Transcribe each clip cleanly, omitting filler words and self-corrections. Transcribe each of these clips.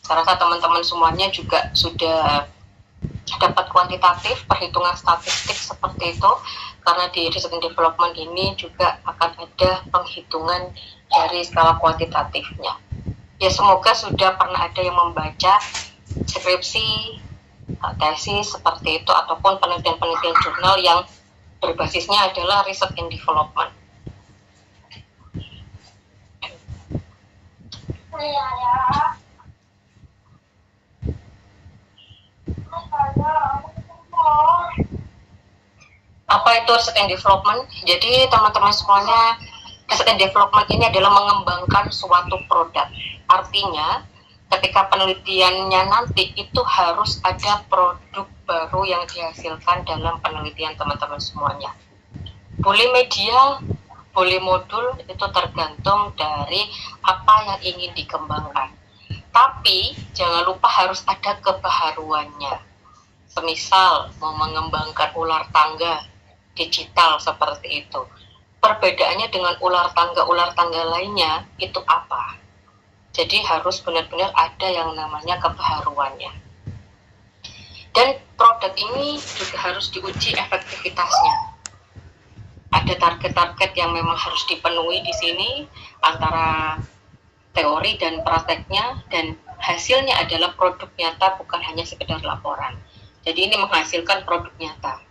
Saya rasa teman-teman semuanya juga sudah dapat kuantitatif, perhitungan statistik seperti itu, karena di research and development ini juga akan ada penghitungan dari skala kuantitatifnya. Ya semoga sudah pernah ada yang membaca skripsi, tesis seperti itu, ataupun penelitian-penelitian jurnal yang berbasisnya adalah research and development. Apa itu research and development? Jadi teman-teman semuanya, research and development ini adalah mengembangkan suatu produk. Artinya ketika penelitiannya nanti itu harus ada produk baru yang dihasilkan dalam penelitian teman-teman semuanya. Boleh media, boleh modul, itu tergantung dari apa yang ingin dikembangkan. Tapi jangan lupa harus ada kebaharuannya. Semisal mau mengembangkan ular tangga digital seperti itu, perbedaannya dengan ular tangga lainnya itu apa? Jadi harus benar-benar ada yang namanya kebaharuannya. Dan produk ini juga harus diuji efektivitasnya. Ada target-target yang memang harus dipenuhi di sini antara teori dan prakteknya, dan hasilnya adalah produk nyata, bukan hanya sekedar laporan. Jadi ini menghasilkan produk nyata.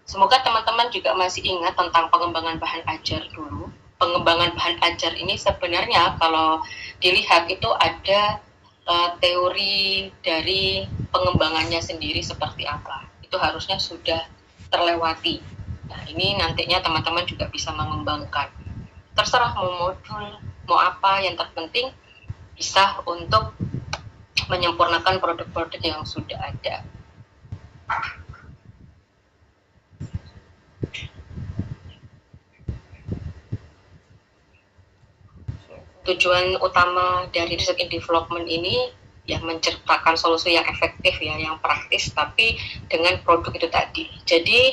Semoga teman-teman juga masih ingat tentang pengembangan bahan ajar dulu. Pengembangan bahan ajar ini sebenarnya kalau dilihat itu ada teori dari pengembangannya sendiri seperti apa. Itu harusnya sudah terlewati. Nah, ini nantinya teman-teman juga bisa mengembangkan. Terserah mau modul, mau apa, yang terpenting bisa untuk menyempurnakan produk-produk yang sudah ada. Tujuan utama dari research and development ini ya menciptakan solusi yang efektif ya, yang praktis, tapi dengan produk itu tadi. Jadi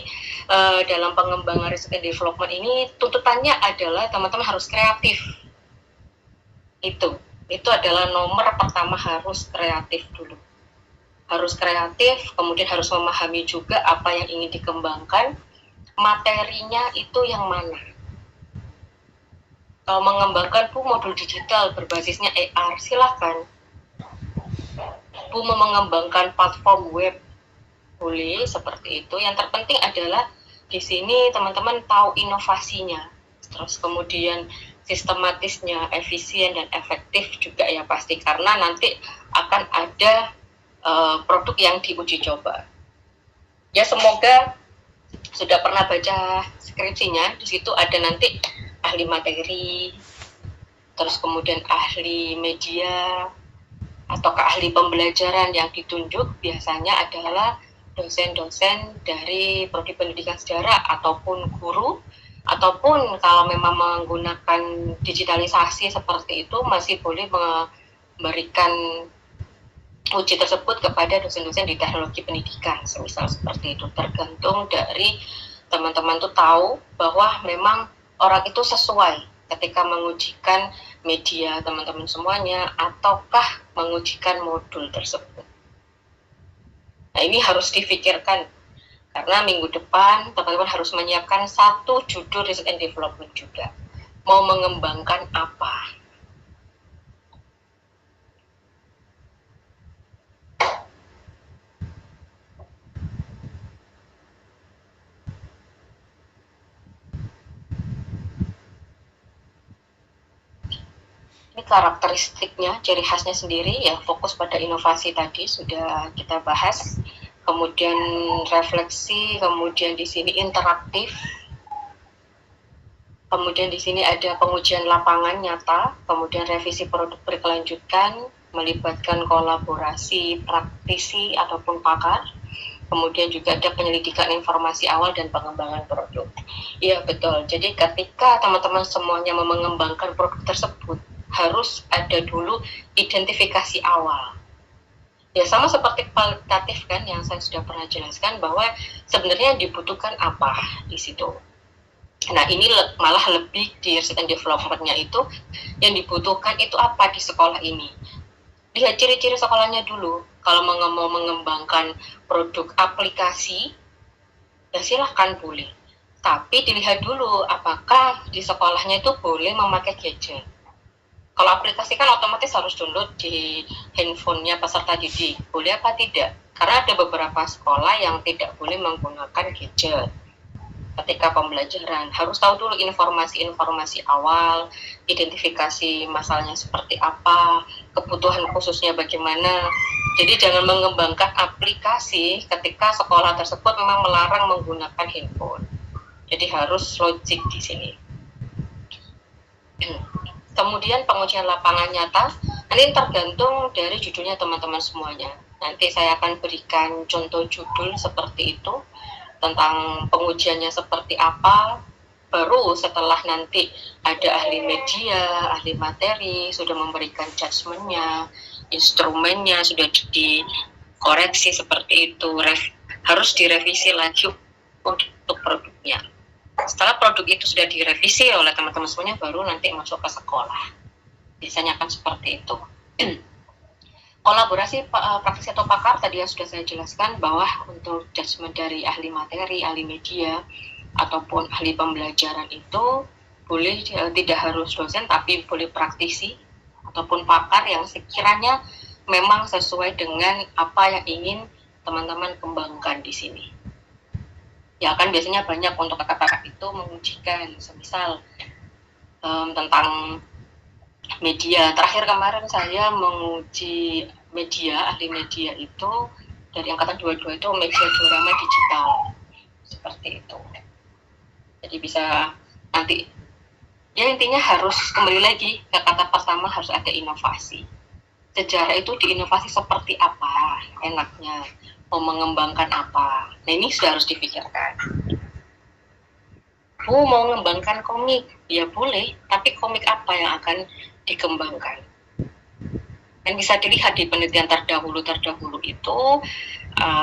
dalam pengembangan research and development ini tuntutannya adalah teman-teman harus kreatif. Itu adalah nomor pertama, harus kreatif dulu. Harus kreatif, kemudian harus memahami juga apa yang ingin dikembangkan, materinya itu yang mana. Kalau mengembangkan modul digital berbasisnya AR, silahkan. Mau mengembangkan platform web, boleh seperti itu. Yang terpenting adalah di sini teman-teman tahu inovasinya, terus kemudian sistematisnya, efisien dan efektif juga ya pasti, karena nanti akan ada produk yang diuji coba. Ya semoga sudah pernah baca skripsinya, di situ ada nanti ahli materi, terus kemudian ahli media, atau ahli pembelajaran yang ditunjuk biasanya adalah dosen-dosen dari prodi pendidikan sejarah ataupun guru, ataupun kalau memang menggunakan digitalisasi seperti itu masih boleh memberikan uji tersebut kepada dosen-dosen di teknologi pendidikan, semisal seperti itu. Tergantung dari teman-teman tuh tahu bahwa memang orang itu sesuai ketika mengujikan media teman-teman semuanya, ataukah mengujikan modul tersebut. Nah ini harus difikirkan, karena minggu depan teman-teman harus menyiapkan satu judul research and development juga. Mau mengembangkan apa? Ini karakteristiknya, ciri khasnya sendiri ya, fokus pada inovasi tadi sudah kita bahas. Kemudian refleksi, kemudian di sini interaktif. Kemudian di sini ada pengujian lapangan nyata, kemudian revisi produk berkelanjutan, melibatkan kolaborasi praktisi ataupun pakar. Kemudian juga ada penyelidikan informasi awal dan pengembangan produk. Iya betul, jadi ketika teman-teman semuanya mau mengembangkan produk tersebut, harus ada dulu identifikasi awal. Ya sama seperti kualitatif kan, yang saya sudah pernah jelaskan bahwa sebenarnya dibutuhkan apa di situ. Nah ini malah lebih di research and development-nya itu yang dibutuhkan itu apa di sekolah ini. lihat ciri-ciri sekolahnya dulu. Kalau mau mengembangkan produk aplikasi, ya silahkan boleh. Tapi dilihat dulu apakah di sekolahnya itu boleh memakai gadget. Kalau aplikasi kan otomatis harus download di handphonenya peserta didik. Boleh apa tidak? Karena ada beberapa sekolah yang tidak boleh menggunakan gadget ketika pembelajaran. Harus tahu dulu informasi-informasi awal, identifikasi masalahnya seperti apa, kebutuhan khususnya bagaimana. Jadi jangan mengembangkan aplikasi ketika sekolah tersebut memang melarang menggunakan handphone. Jadi harus logik di sini. Kemudian pengujian lapangan nyata, ini tergantung dari judulnya teman-teman semuanya. Nanti saya akan berikan contoh judul seperti itu, tentang pengujiannya seperti apa. Baru setelah nanti ada ahli media, ahli materi, sudah memberikan judgement-nya, instrumennya sudah dikoreksi seperti itu, harus direvisi lagi untuk produknya. Setelah produk itu sudah direvisi oleh teman-teman semuanya, baru nanti masuk ke sekolah. Biasanya akan seperti itu. Kolaborasi praktisi atau pakar tadi yang sudah saya jelaskan, bahwa untuk judgement dari ahli materi, ahli media, ataupun ahli pembelajaran itu boleh tidak harus dosen, tapi boleh praktisi ataupun pakar yang sekiranya memang sesuai dengan apa yang ingin teman-teman kembangkan di sini. Ya kan biasanya banyak untuk kakak-kakak itu mengujikan, semisal tentang media. Terakhir kemarin saya menguji media, ahli media itu dari angkatan 22 itu media diorama digital. Seperti itu. Jadi bisa nanti, ya intinya harus kembali lagi ke kata pertama, harus ada inovasi. Sejarah itu diinovasi seperti apa enaknya, mau mengembangkan apa. Nah ini sudah harus dipikirkan. Mau mengembangkan komik, ya boleh, tapi komik apa yang akan dikembangkan. Dan bisa dilihat di penelitian terdahulu itu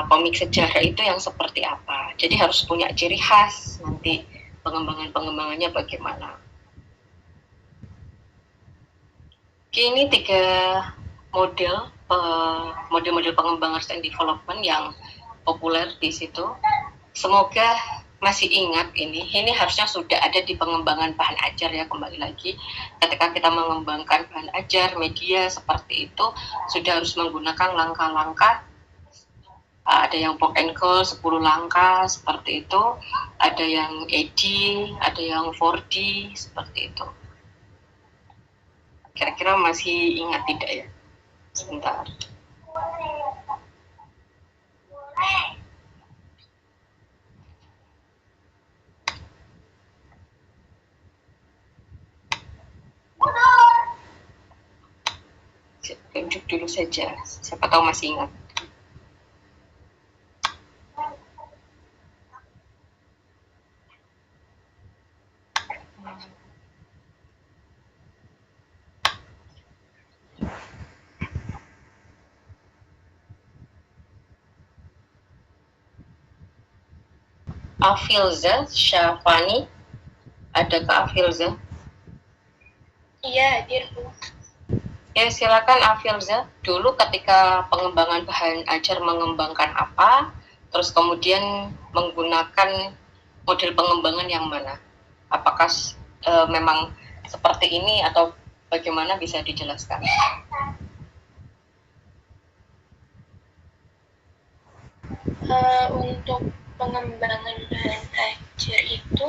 komik sejarah itu yang seperti apa. Jadi harus punya ciri khas, nanti pengembangannya bagaimana. Oke, ini 3 model pengembangan stand development yang populer di situ. Semoga masih ingat ini harusnya sudah ada di pengembangan bahan ajar ya. Kembali lagi, ketika kita mengembangkan bahan ajar media seperti itu, sudah harus menggunakan langkah-langkah. Ada yang pop and call 10 langkah seperti itu, ada yang ED, ada yang 4D seperti itu. Kira-kira masih ingat tidak ya? Sebentar. Tunjuk dulu saja, siapa tahu masih ingat. Afilza Syafani, adakah Afilza? Iya, hadir Bu. Ya silakan Afilza. Dulu ketika pengembangan bahan ajar mengembangkan apa, terus kemudian menggunakan model pengembangan yang mana? Apakah memang seperti ini atau bagaimana, bisa dijelaskan? Untuk pengembangan bahan ajar itu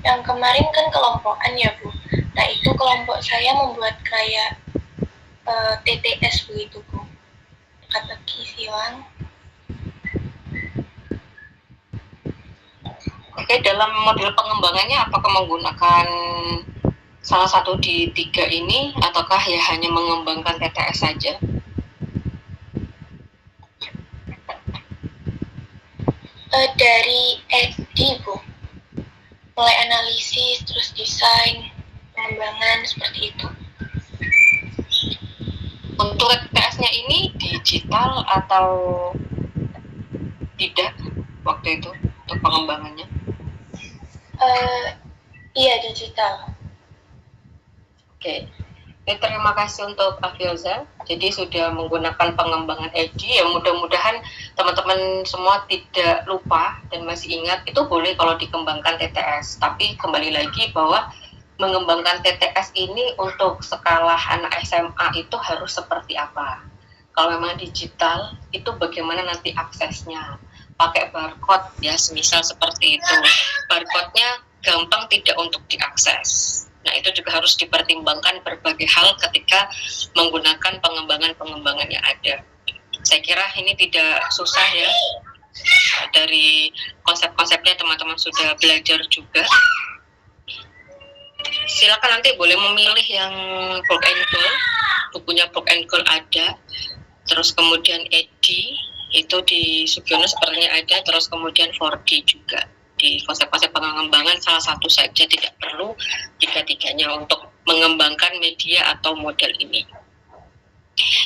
yang kemarin kan kelompokan ya Bu. Nah itu kelompok saya membuat kayak TTS begitu Bu, teka-teki silang. Oke, dalam model pengembangannya apakah menggunakan salah satu di 3 ini ataukah ya hanya mengembangkan TTS saja? Dari SD Bu, mulai analisis, terus desain, pengembangan seperti itu. Untuk TTS-nya ini digital atau tidak waktu itu untuk pengembangannya? Iya digital. Oke. Terima kasih untuk Afioza. Jadi sudah menggunakan pengembangan EDI, ya mudah-mudahan teman-teman semua tidak lupa dan masih ingat itu boleh kalau dikembangkan TTS. Tapi kembali lagi bahwa mengembangkan TTS ini untuk skala anak SMA itu harus seperti apa. Kalau memang digital itu bagaimana nanti aksesnya. Pakai barcode ya, semisal seperti itu. Barcode-nya gampang tidak untuk diakses. Nah, itu juga harus dipertimbangkan berbagai hal ketika menggunakan pengembangan-pengembangan yang ada. Saya kira ini tidak susah ya. Dari konsep-konsepnya teman-teman sudah belajar juga. Silakan nanti boleh memilih yang book and goal. Bukunya book and goal ada. Terus kemudian EDI, itu di Sugiono sepertinya ada. Terus kemudian 4D juga. Di konsep-konsep pengembangan salah satu saja, tidak perlu tiga-tiganya untuk mengembangkan media atau model ini.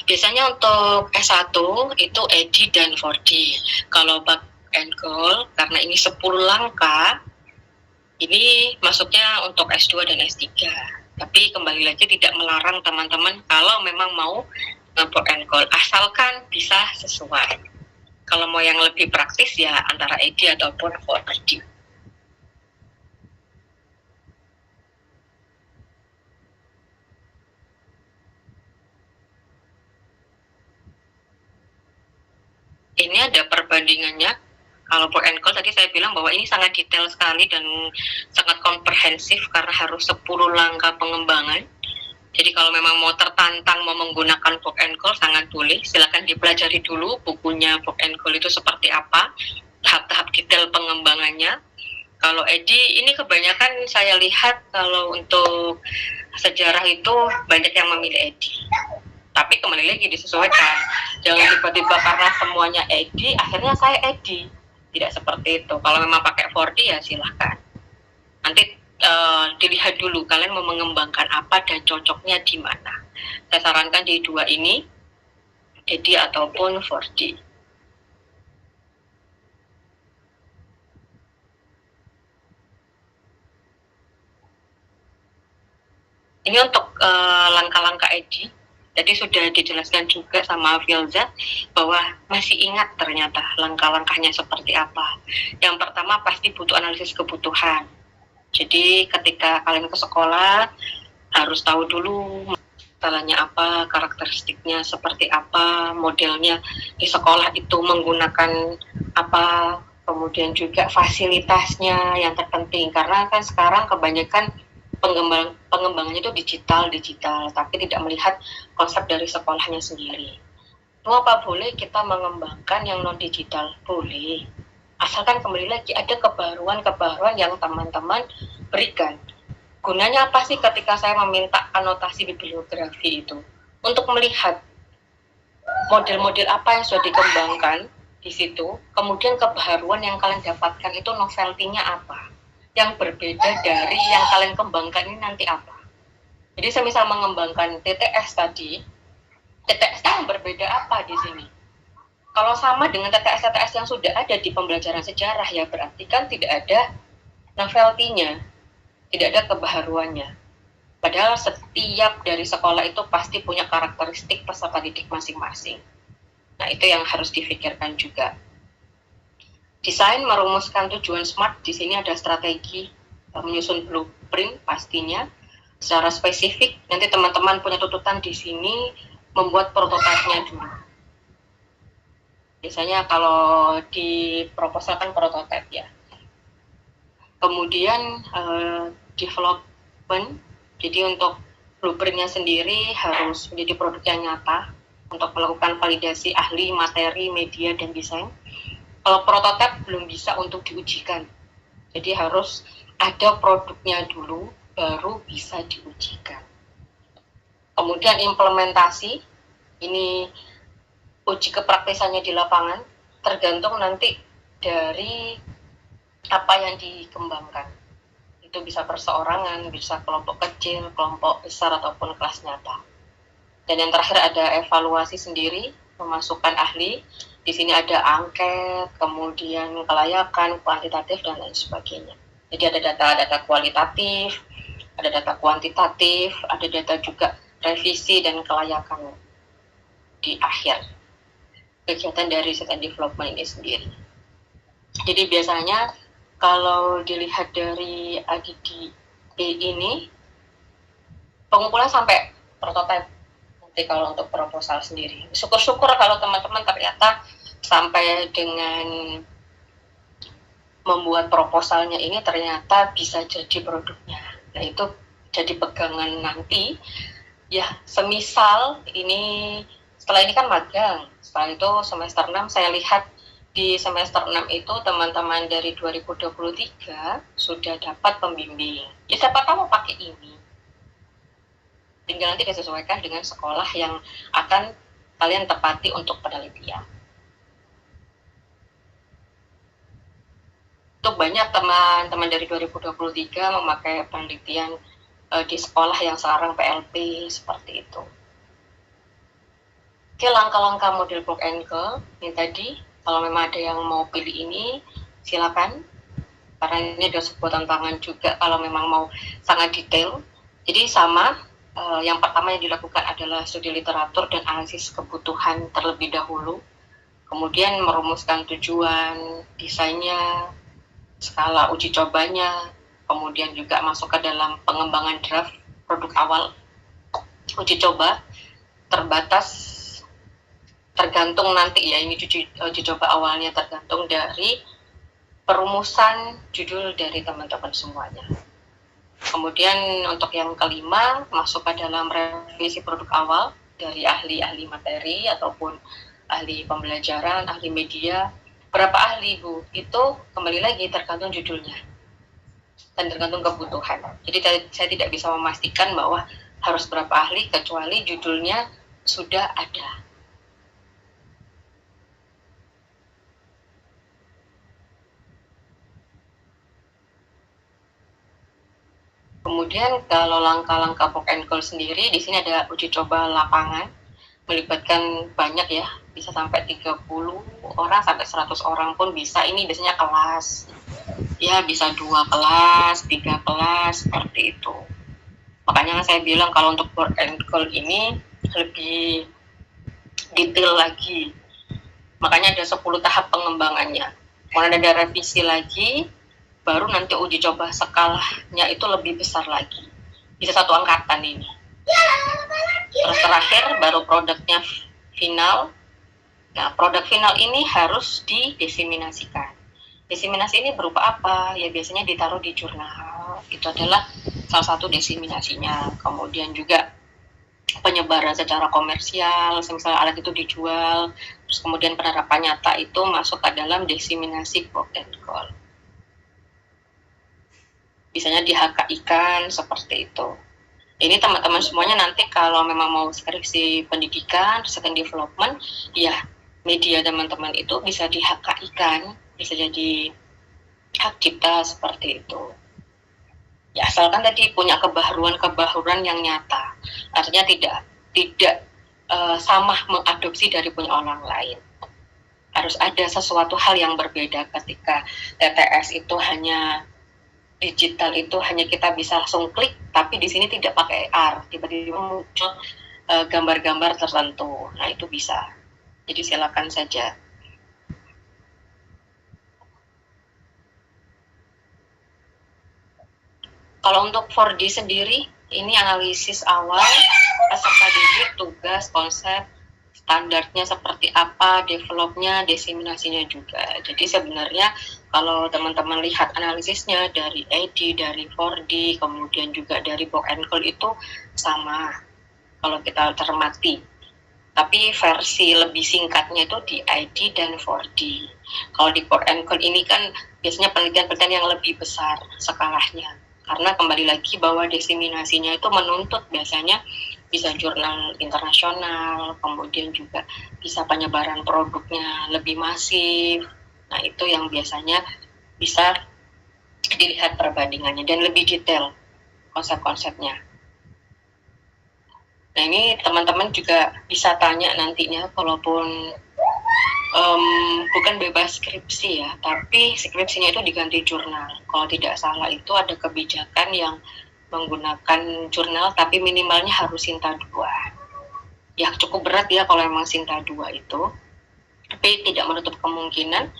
Biasanya untuk S1 itu EDI dan 4D. Kalau back and goal, karena ini 10 langkah, ini masuknya untuk S2 dan S3. Tapi kembali lagi tidak melarang teman-teman kalau memang mau back and goal, asalkan bisa sesuai. Kalau mau yang lebih praktis ya antara EDI ataupun 4D. Ini ada perbandingannya. Kalau book and goal tadi saya bilang bahwa ini sangat detail sekali dan sangat komprehensif karena harus 10 langkah pengembangan. Jadi kalau memang mau tertantang mau menggunakan book and goal sangat boleh, silakan dipelajari dulu bukunya book and goal itu seperti apa, tahap-tahap detail pengembangannya. Kalau EDI ini kebanyakan saya lihat kalau untuk sejarah itu banyak yang memilih EDI. Tapi kembali lagi disesuaikan. Jangan tiba-tiba karena semuanya EDI, akhirnya saya EDI. Tidak seperti itu. Kalau memang pakai 4D ya silahkan. Nanti dilihat dulu kalian mau mengembangkan apa dan cocoknya di mana. Saya sarankan di dua ini, EDI ataupun 4D. Ini untuk langkah-langkah EDI. Jadi sudah dijelaskan juga sama Filza bahwa masih ingat ternyata langkah-langkahnya seperti apa. Yang pertama pasti butuh analisis kebutuhan. Jadi ketika kalian ke sekolah harus tahu dulu masalahnya apa, karakteristiknya seperti apa, modelnya di sekolah itu menggunakan apa, kemudian juga fasilitasnya yang terpenting. Karena kan sekarang kebanyakan pengembangannya itu digital, tapi tidak melihat konsep dari sekolahnya sendiri. Mau apa boleh kita mengembangkan yang non digital? Boleh. Asalkan kembali lagi ada kebaruan-kebaruan yang teman-teman berikan. Gunanya apa sih ketika saya meminta anotasi bibliografi itu? Untuk melihat model-model apa yang sudah dikembangkan di situ, kemudian kebaruan yang kalian dapatkan itu novelty-nya apa? Yang berbeda dari yang kalian kembangkan ini nanti apa? Jadi saya misal mengembangkan TTS tadi, TTS yang berbeda apa di sini? Kalau sama dengan TTS-TTS yang sudah ada di pembelajaran sejarah ya berarti kan tidak ada novelty-nya, tidak ada kebaharuannya. Padahal setiap dari sekolah itu pasti punya karakteristik peserta didik masing-masing. Nah itu yang harus difikirkan juga. Desain merumuskan tujuan SMART, di sini ada strategi, menyusun blueprint pastinya. Secara spesifik, nanti teman-teman punya tuntutan di sini membuat prototipenya dulu. Biasanya kalau di proposal kan prototipe ya. Kemudian development, jadi untuk blueprintnya sendiri harus menjadi produk yang nyata untuk melakukan validasi ahli, materi, media, dan desain. Kalau prototipe belum bisa untuk diujikan, jadi harus ada produknya dulu, baru bisa diujikan. Kemudian implementasi, ini uji kepraktisannya di lapangan, tergantung nanti dari apa yang dikembangkan. Itu bisa perseorangan, bisa kelompok kecil, kelompok besar, ataupun kelas nyata. Dan yang terakhir ada evaluasi sendiri, memasukkan ahli. Di sini ada angket, kemudian kelayakan, kuantitatif, dan lain sebagainya. Jadi ada data kualitatif, ada data kuantitatif, ada data juga revisi dan kelayakan di akhir kegiatan dari riset and development ini sendiri. Jadi biasanya kalau dilihat dari ADDE ini, pengumpulan sampai prototipe nanti kalau untuk proposal sendiri. Syukur-syukur kalau teman-teman ternyata sampai dengan membuat proposalnya ini ternyata bisa jadi produknya. Nah itu jadi pegangan nanti. Ya semisal ini, setelah ini kan magang, setelah itu semester 6 saya lihat di semester 6 itu teman-teman dari 2023 sudah dapat pembimbing. Ya siapa tahu pakai ini. Tinggal nanti disesuaikan dengan sekolah yang akan kalian tepati untuk penelitian. Untuk banyak teman-teman dari 2023 memakai penelitian di sekolah yang sekarang PLP seperti itu. Oke, langkah-langkah model block and go ini tadi. Kalau memang ada yang mau pilih ini, silakan. Karena ini ada sebuah tantangan juga kalau memang mau sangat detail. Jadi sama, yang pertama yang dilakukan adalah studi literatur dan analisis kebutuhan terlebih dahulu. Kemudian merumuskan tujuan, desainnya, skala uji cobanya, kemudian juga masuk ke dalam pengembangan draft produk awal. Uji coba terbatas, tergantung nanti ya, ini uji coba awalnya tergantung dari perumusan judul dari teman-teman semuanya. Kemudian untuk yang kelima, masuk ke dalam revisi produk awal dari ahli-ahli materi ataupun ahli pembelajaran, ahli media. Berapa ahli, Bu? Itu kembali lagi tergantung judulnya dan tergantung kebutuhan. Jadi saya tidak bisa memastikan bahwa harus berapa ahli kecuali judulnya sudah ada. Kemudian kalau langkah-langkah block and call sendiri, di sini ada uji coba lapangan, melibatkan banyak ya, bisa sampai 30 orang sampai 100 orang pun bisa. Ini biasanya kelas, ya bisa 2 kelas, 3 kelas, seperti itu. Makanya saya bilang kalau untuk block and call ini lebih detail lagi. Makanya ada 10 tahap pengembangannya. Kemudian ada revisi lagi, baru nanti uji coba skalanya itu lebih besar lagi. Bisa 1 angkatan ini. Terus terakhir baru produknya final. Nah, produk final ini harus didiseminasikan. Diseminasi ini berupa apa? Ya biasanya ditaruh di jurnal. Itu adalah salah satu diseminasinya. Kemudian juga penyebaran secara komersial, misalnya alat itu dijual, terus kemudian penerapan nyata itu masuk ke dalam diseminasi block and call. Biasanya di HKI-kan seperti itu. Ini teman-teman semuanya nanti kalau memang mau skripsi pendidikan, research and development, ya media teman-teman itu bisa di HKI-kan, bisa jadi hak cipta seperti itu. Ya asalkan tadi punya kebaharuan yang nyata, artinya tidak sama mengadopsi dari punya orang lain. Harus ada sesuatu hal yang berbeda ketika TTS itu hanya digital, itu hanya kita bisa langsung klik, tapi di sini tidak pakai AR, tiba-tiba muncul gambar-gambar tertentu. Nah itu bisa. Jadi silakan saja. Kalau untuk 4D sendiri, ini analisis awal, peserta didik, tugas, konsep, standarnya seperti apa, developnya, diseminasinya juga. Jadi sebenarnya kalau teman-teman lihat analisisnya dari ID, dari 4D, kemudian juga dari block and call itu sama kalau kita cermati. Tapi versi lebih singkatnya itu di ID dan 4D. Kalau di block and call ini kan biasanya penelitian-penelitian yang lebih besar skalanya. Karena kembali lagi bahwa diseminasinya itu menuntut biasanya bisa jurnal internasional, kemudian juga bisa penyebaran produknya lebih masif. Nah itu yang biasanya bisa dilihat perbandingannya dan lebih detail konsep-konsepnya. Nah ini teman-teman juga bisa tanya nantinya, kalaupun bukan bebas skripsi ya, tapi skripsinya itu diganti jurnal. Kalau tidak salah itu ada kebijakan yang menggunakan jurnal, tapi minimalnya harus Sinta 2. Ya cukup berat ya kalau memang Sinta 2 itu, tapi tidak menutup kemungkinan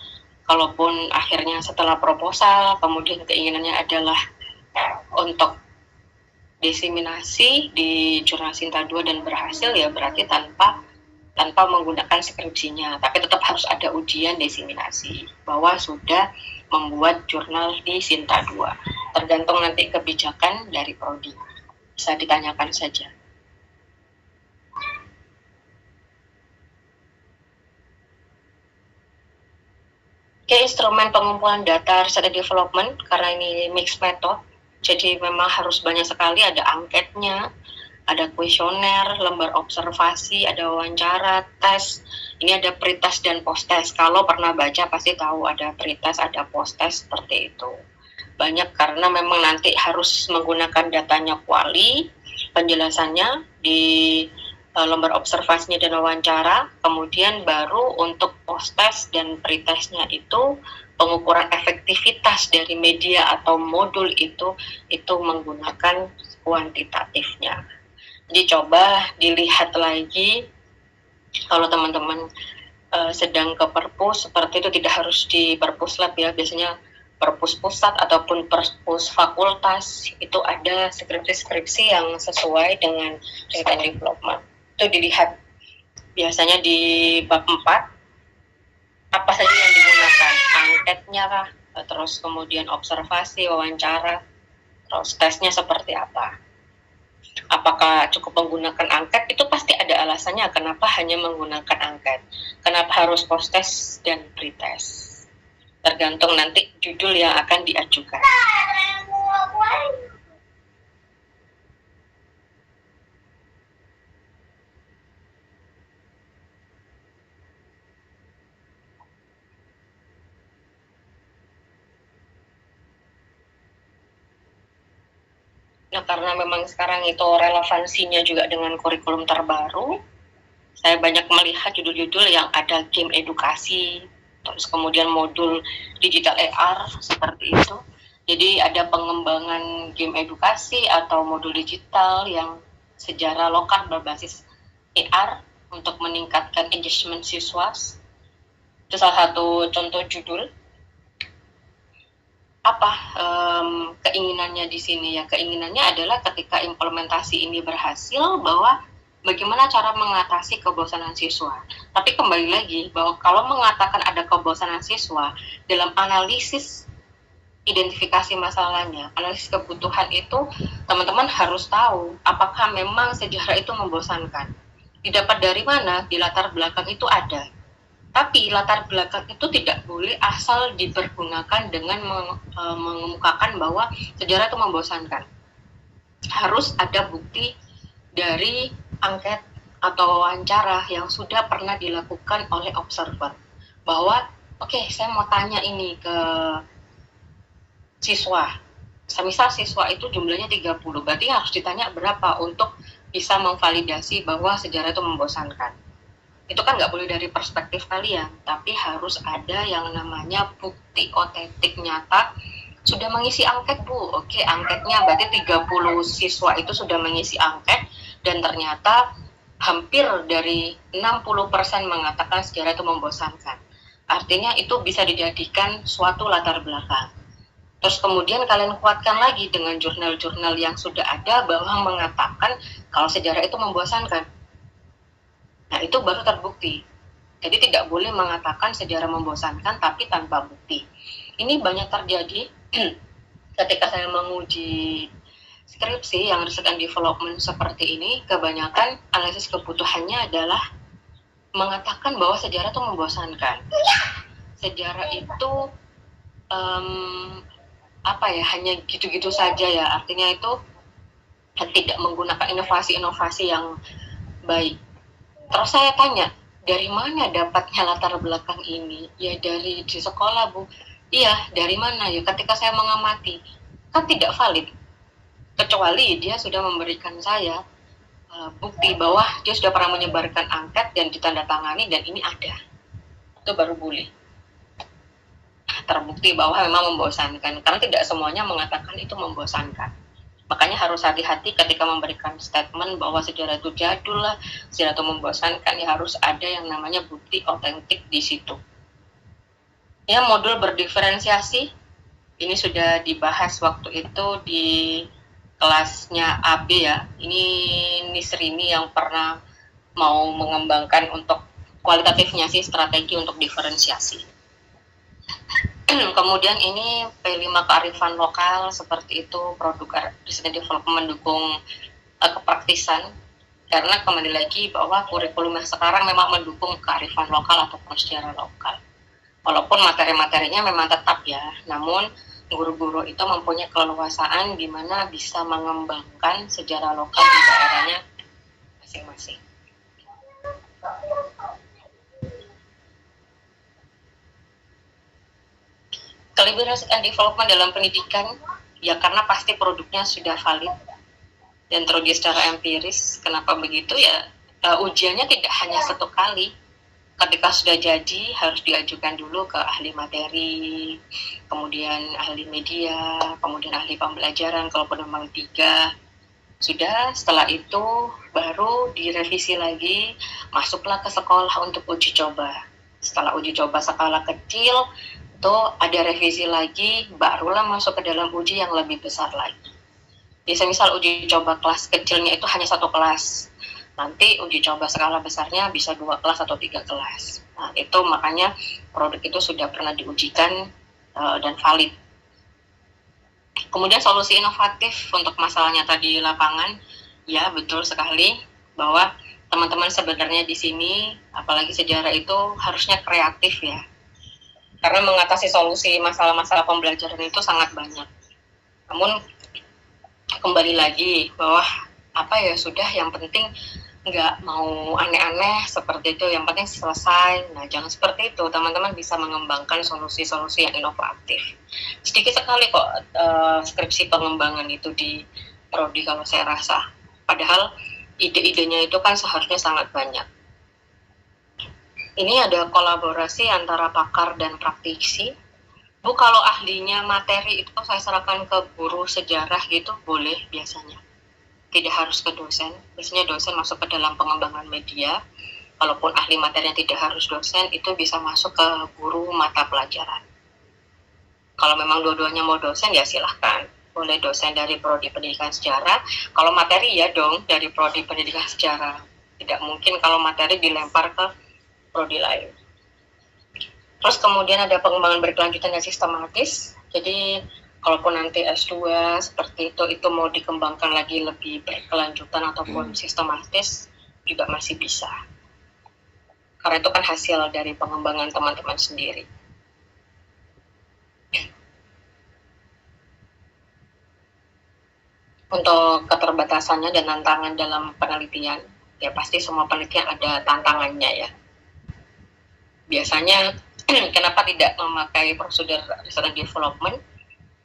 kalaupun akhirnya setelah proposal kemudian keinginannya adalah untuk diseminasi di jurnal Sinta 2 dan berhasil, ya berarti tanpa menggunakan skripsinya, tapi tetap harus ada ujian diseminasi bahwa sudah membuat jurnal di Sinta 2. Tergantung nanti kebijakan dari prodi. Bisa ditanyakan saja. Oke, instrumen pengumpulan data riset dan development, karena ini mixed method, jadi memang harus banyak sekali, ada angketnya, ada kuesioner, lembar observasi, ada wawancara, tes. Ini ada pretest dan post-test. Kalau pernah baca pasti tahu ada pretest, ada post-test, seperti itu. Banyak karena memang nanti harus menggunakan datanya kuali, penjelasannya di lembar observasinya dan wawancara, kemudian baru untuk post-test dan pretestnya itu pengukuran efektivitas dari media atau modul itu menggunakan kuantitatifnya. Jadi coba dilihat lagi kalau teman-teman sedang ke perpus seperti itu, tidak harus di perpus lab ya, biasanya perpus pusat ataupun perpus fakultas itu ada skripsi-skripsi yang sesuai dengan riset and development. Itu dilihat biasanya di bab 4 apa saja yang digunakan, angketnya kah, terus kemudian observasi, wawancara, terus tesnya seperti apa. Apakah cukup menggunakan angket, itu pasti ada alasannya kenapa hanya menggunakan angket, kenapa harus post-test dan pretest, tergantung nanti judul yang akan diajukan. Nah, karena memang sekarang itu relevansinya juga dengan kurikulum terbaru, saya banyak melihat judul-judul yang ada game edukasi, terus kemudian modul digital AR, seperti itu. Jadi ada pengembangan game edukasi atau modul digital yang sejarah lokal berbasis AR untuk meningkatkan engagement siswa. Itu salah satu contoh judul. Apa keinginannya di sini ya? Keinginannya adalah ketika implementasi ini berhasil, bahwa bagaimana cara mengatasi kebosanan siswa. Tapi kembali lagi bahwa kalau mengatakan ada kebosanan siswa, dalam analisis identifikasi masalahnya, analisis kebutuhan itu, teman-teman harus tahu apakah memang sejarah itu membosankan. Didapat dari mana? Di latar belakang itu ada. Tapi latar belakang itu tidak boleh asal dipergunakan dengan mengemukakan bahwa sejarah itu membosankan. Harus ada bukti dari angket atau wawancara yang sudah pernah dilakukan oleh observer. Bahwa, oke, saya mau tanya ini ke siswa. Semisal siswa itu jumlahnya 30, berarti harus ditanya berapa untuk bisa memvalidasi bahwa sejarah itu membosankan. Itu kan nggak boleh dari perspektif kalian, tapi harus ada yang namanya bukti otentik nyata sudah mengisi angket, Bu. Oke, angketnya berarti 30 siswa itu sudah mengisi angket, dan ternyata hampir dari 60% mengatakan sejarah itu membosankan. Artinya itu bisa dijadikan suatu latar belakang. Terus kemudian kalian kuatkan lagi dengan jurnal-jurnal yang sudah ada bahwa mengatakan kalau sejarah itu membosankan. Nah, itu baru terbukti. Jadi tidak boleh mengatakan sejarah membosankan tapi tanpa bukti. Ini banyak terjadi ketika saya menguji skripsi yang riset and development seperti ini. Kebanyakan analisis kebutuhannya adalah mengatakan bahwa sejarah itu membosankan. Sejarah itu hanya gitu-gitu saja ya. Artinya itu tidak menggunakan inovasi-inovasi yang baik. Terus saya tanya, dari mana dapatnya latar belakang ini? Ya dari di sekolah, Bu. Iya, dari mana ya? Ketika saya mengamati, kan tidak valid. Kecuali dia sudah memberikan saya bukti bahwa dia sudah pernah menyebarkan angket dan ditandatangani dan ini ada. Itu baru boleh. Terbukti bahwa memang membosankan. Karena tidak semuanya mengatakan itu membosankan. Makanya harus hati-hati ketika memberikan statement bahwa sejarah itu jadul lah, sejarah itu membosankan, ya harus ada yang namanya bukti otentik di situ. Ya, modul berdiferensiasi ini sudah dibahas waktu itu di kelasnya AB ya. Ini Nisrini yang pernah mau mengembangkan untuk kualitatifnya sih, strategi untuk diferensiasi. Kemudian ini P5 kearifan lokal, seperti itu produk research and development mendukung kepraktisan, karena kembali lagi bahwa kurikulum yang sekarang memang mendukung kearifan lokal ataupun sejarah lokal. Walaupun materi-materinya memang tetap ya, namun guru-guru itu mempunyai keleluasaan di mana bisa mengembangkan sejarah lokal di daerahnya masing-masing. Kelebihan research and development dalam pendidikan, ya karena pasti produknya sudah valid dan teruji secara empiris. Kenapa begitu ya? Ujiannya tidak hanya satu kali. Ketika sudah jadi harus diajukan dulu ke ahli materi, kemudian ahli media, kemudian ahli pembelajaran, kalaupun memang 3. Sudah, setelah itu baru direvisi lagi, masuklah ke sekolah untuk uji coba. Setelah uji coba skala kecil, itu ada revisi lagi, barulah masuk ke dalam uji yang lebih besar lagi. Jadi misal uji coba kelas kecilnya itu hanya 1 kelas, nanti uji coba skala besarnya bisa 2 kelas atau 3 kelas. Nah, itu makanya produk itu sudah pernah diujikan dan valid. Kemudian solusi inovatif untuk masalahnya tadi lapangan, ya betul sekali bahwa teman-teman sebenarnya di sini, apalagi sejarah itu harusnya kreatif ya. Karena mengatasi solusi masalah-masalah pembelajaran itu sangat banyak. Namun kembali lagi bahwa sudah, yang penting nggak mau aneh-aneh seperti itu, yang penting selesai. Nah, jangan seperti itu, teman-teman bisa mengembangkan solusi-solusi yang inovatif. Sedikit sekali kok skripsi pengembangan itu di prodi kalau saya rasa, padahal ide-idenya itu kan seharusnya sangat banyak. Ini ada kolaborasi antara pakar dan praktisi. Bu, kalau ahlinya materi itu saya serahkan ke guru sejarah gitu, boleh biasanya. Tidak harus ke dosen. Biasanya dosen masuk ke dalam pengembangan media. Walaupun ahli materinya tidak harus dosen, itu bisa masuk ke guru mata pelajaran. Kalau memang dua-duanya mau dosen, ya silahkan. Boleh dosen dari prodi pendidikan sejarah. Kalau materi ya dong dari prodi pendidikan sejarah. Tidak mungkin kalau materi dilempar ke prodi lain. Terus kemudian ada pengembangan berkelanjutan dan sistematis. Jadi kalaupun nanti S2 seperti itu mau dikembangkan lagi lebih berkelanjutan ataupun sistematis, juga masih bisa. Karena itu kan hasil dari pengembangan teman-teman sendiri. Untuk keterbatasannya dan tantangan dalam penelitian, ya pasti semua penelitian ada tantangannya ya. Biasanya kenapa tidak memakai prosedur research and development?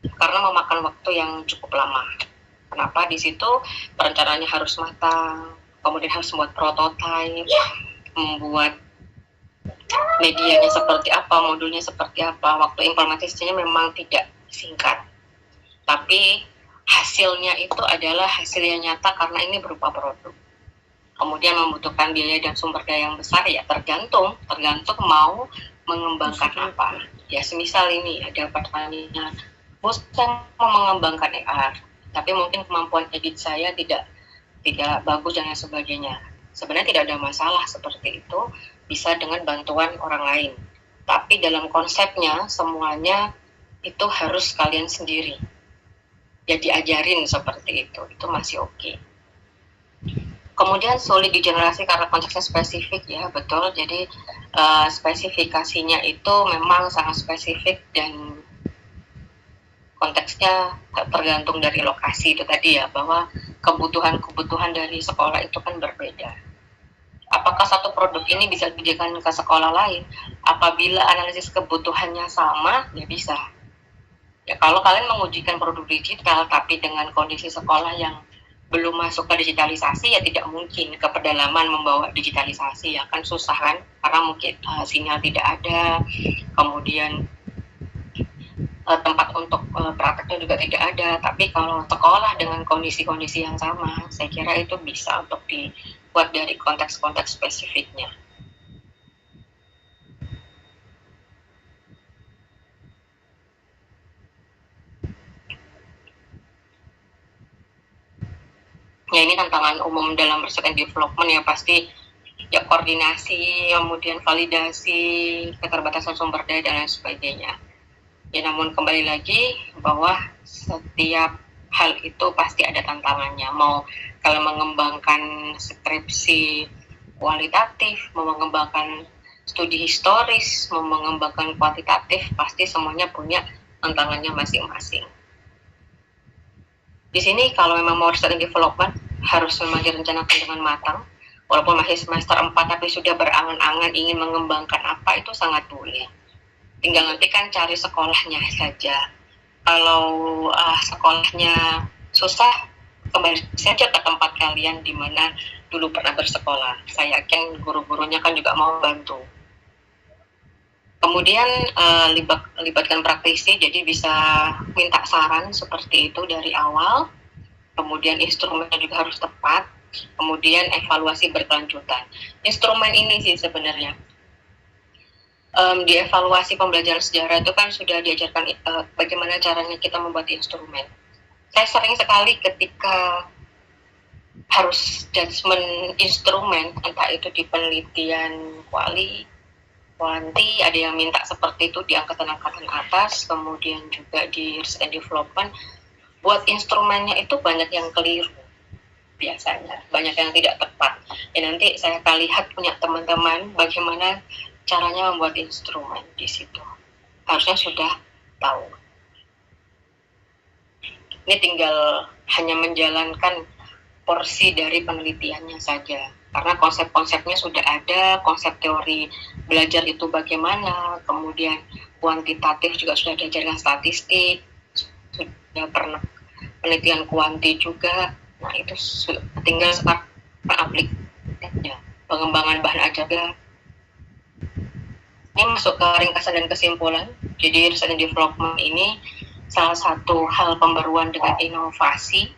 Karena memakan waktu yang cukup lama. Kenapa? Di situ perencanaannya harus matang, kemudian harus membuat prototipe, membuat medianya seperti apa, modulnya seperti apa. Waktu implementasinya memang tidak singkat, tapi hasilnya itu adalah hasil yang nyata karena ini berupa produk. Kemudian membutuhkan biaya dan sumber daya yang besar, ya tergantung mau mengembangkan apa. Ya semisal ini ada pertanyaan, Bu, saya mau mengembangkan AR, tapi mungkin kemampuan edit saya tidak bagus dan sebagainya. Sebenarnya tidak ada masalah seperti itu, bisa dengan bantuan orang lain. Tapi dalam konsepnya semuanya itu harus kalian sendiri. Ya diajarin seperti itu masih oke. Kemudian sulit digenerasi karena konteksnya spesifik, ya betul. Jadi spesifikasinya itu memang sangat spesifik dan konteksnya tergantung dari lokasi itu tadi ya, bahwa kebutuhan dari sekolah itu kan berbeda. Apakah satu produk ini bisa diberikan ke sekolah lain? Apabila analisis kebutuhannya sama, ya bisa. Ya kalau kalian mengujikan produk digital tapi dengan kondisi sekolah yang belum masuk ke digitalisasi, ya tidak mungkin ke pedalaman membawa digitalisasi, ya kan susah kan, karena mungkin sinyal tidak ada, kemudian tempat untuk prakteknya juga tidak ada. Tapi kalau sekolah dengan kondisi-kondisi yang sama, saya kira itu bisa untuk dibuat dari konteks-konteks spesifiknya. Ya ini tantangan umum dalam research and development ya, pasti ya koordinasi, kemudian validasi, keterbatasan sumber daya dan lain sebagainya. Ya namun kembali lagi bahwa setiap hal itu pasti ada tantangannya. Mau kalau mengembangkan skripsi kualitatif, mau mengembangkan studi historis, mau mengembangkan kuantitatif, pasti semuanya punya tantangannya masing-masing. Di sini kalau memang mau research and development harus memang direncanakan dengan matang. Walaupun masih semester 4 tapi sudah berangan-angan ingin mengembangkan apa, itu sangat boleh. Tinggal nanti kan cari sekolahnya saja. Kalau sekolahnya susah, kembali saja ke tempat kalian di mana dulu pernah bersekolah. Saya yakin guru-gurunya kan juga mau bantu. Kemudian libatkan praktisi, jadi bisa minta saran seperti itu dari awal. Kemudian instrumennya juga harus tepat, kemudian evaluasi berkelanjutan. Instrumen ini sih sebenarnya di evaluasi pembelajaran sejarah itu kan sudah diajarkan bagaimana caranya kita membuat instrumen. Saya sering sekali ketika harus judgement instrumen, entah itu di penelitian kuanti, ada yang minta seperti itu di angkatan-angkatan atas, kemudian juga di research and development, buat instrumennya itu banyak yang keliru. Biasanya banyak yang tidak tepat. Ya nanti saya akan lihat punya teman-teman bagaimana caranya membuat instrumen di situ. Harusnya sudah tahu. Ini tinggal hanya menjalankan porsi dari penelitiannya saja. Karena konsep-konsepnya sudah ada, konsep teori belajar itu bagaimana, kemudian kuantitatif juga sudah diajarkan statistik, sudah pernah penelitian kuanti juga. Nah itu tinggal sekarang aplikasinya, pengembangan bahan ajaran. Ini masuk ke ringkasan dan kesimpulan. Jadi research and development ini salah satu hal pembaruan dengan inovasi,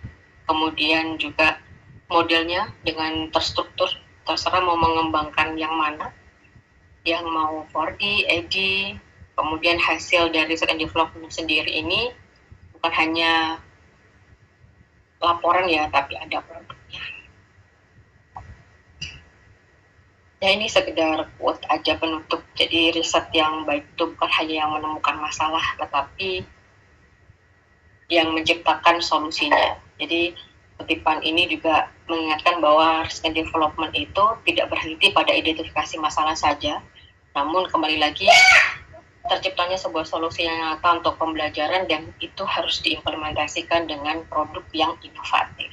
kemudian juga modelnya dengan terstruktur, terserah mau mengembangkan yang mana, yang mau 4D, AD, kemudian hasil dari research and development sendiri ini bukan hanya laporan ya, tapi ada produknya. Ya ini sekedar quote aja penutup. Jadi riset yang baik itu bukan hanya yang menemukan masalah, tetapi yang menciptakan solusinya. Jadi kutipan ini juga mengingatkan bahwa research and development itu tidak berhenti pada identifikasi masalah saja, namun kembali lagi terciptanya sebuah solusi yang nyata untuk pembelajaran dan itu harus diimplementasikan dengan produk yang inovatif.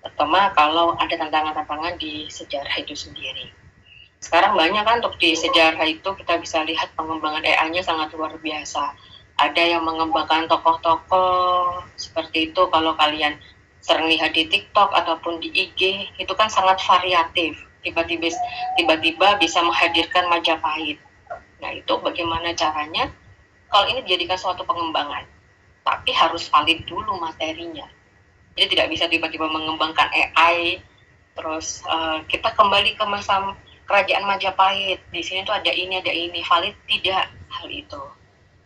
Terutama kalau ada tantangan-tantangan di sejarah itu sendiri. Sekarang banyak kan untuk di sejarah itu kita bisa lihat pengembangan AI-nya sangat luar biasa. Ada yang mengembangkan tokoh-tokoh seperti itu, kalau kalian sering lihat di TikTok ataupun di IG, itu kan sangat variatif. Tiba-tiba bisa menghadirkan Majapahit. Nah itu bagaimana caranya? Kalau ini dijadikan suatu pengembangan, tapi harus valid dulu materinya. Jadi tidak bisa tiba-tiba mengembangkan AI, terus kita kembali ke masa kerajaan Majapahit. Di sini tuh ada ini, valid tidak hal itu.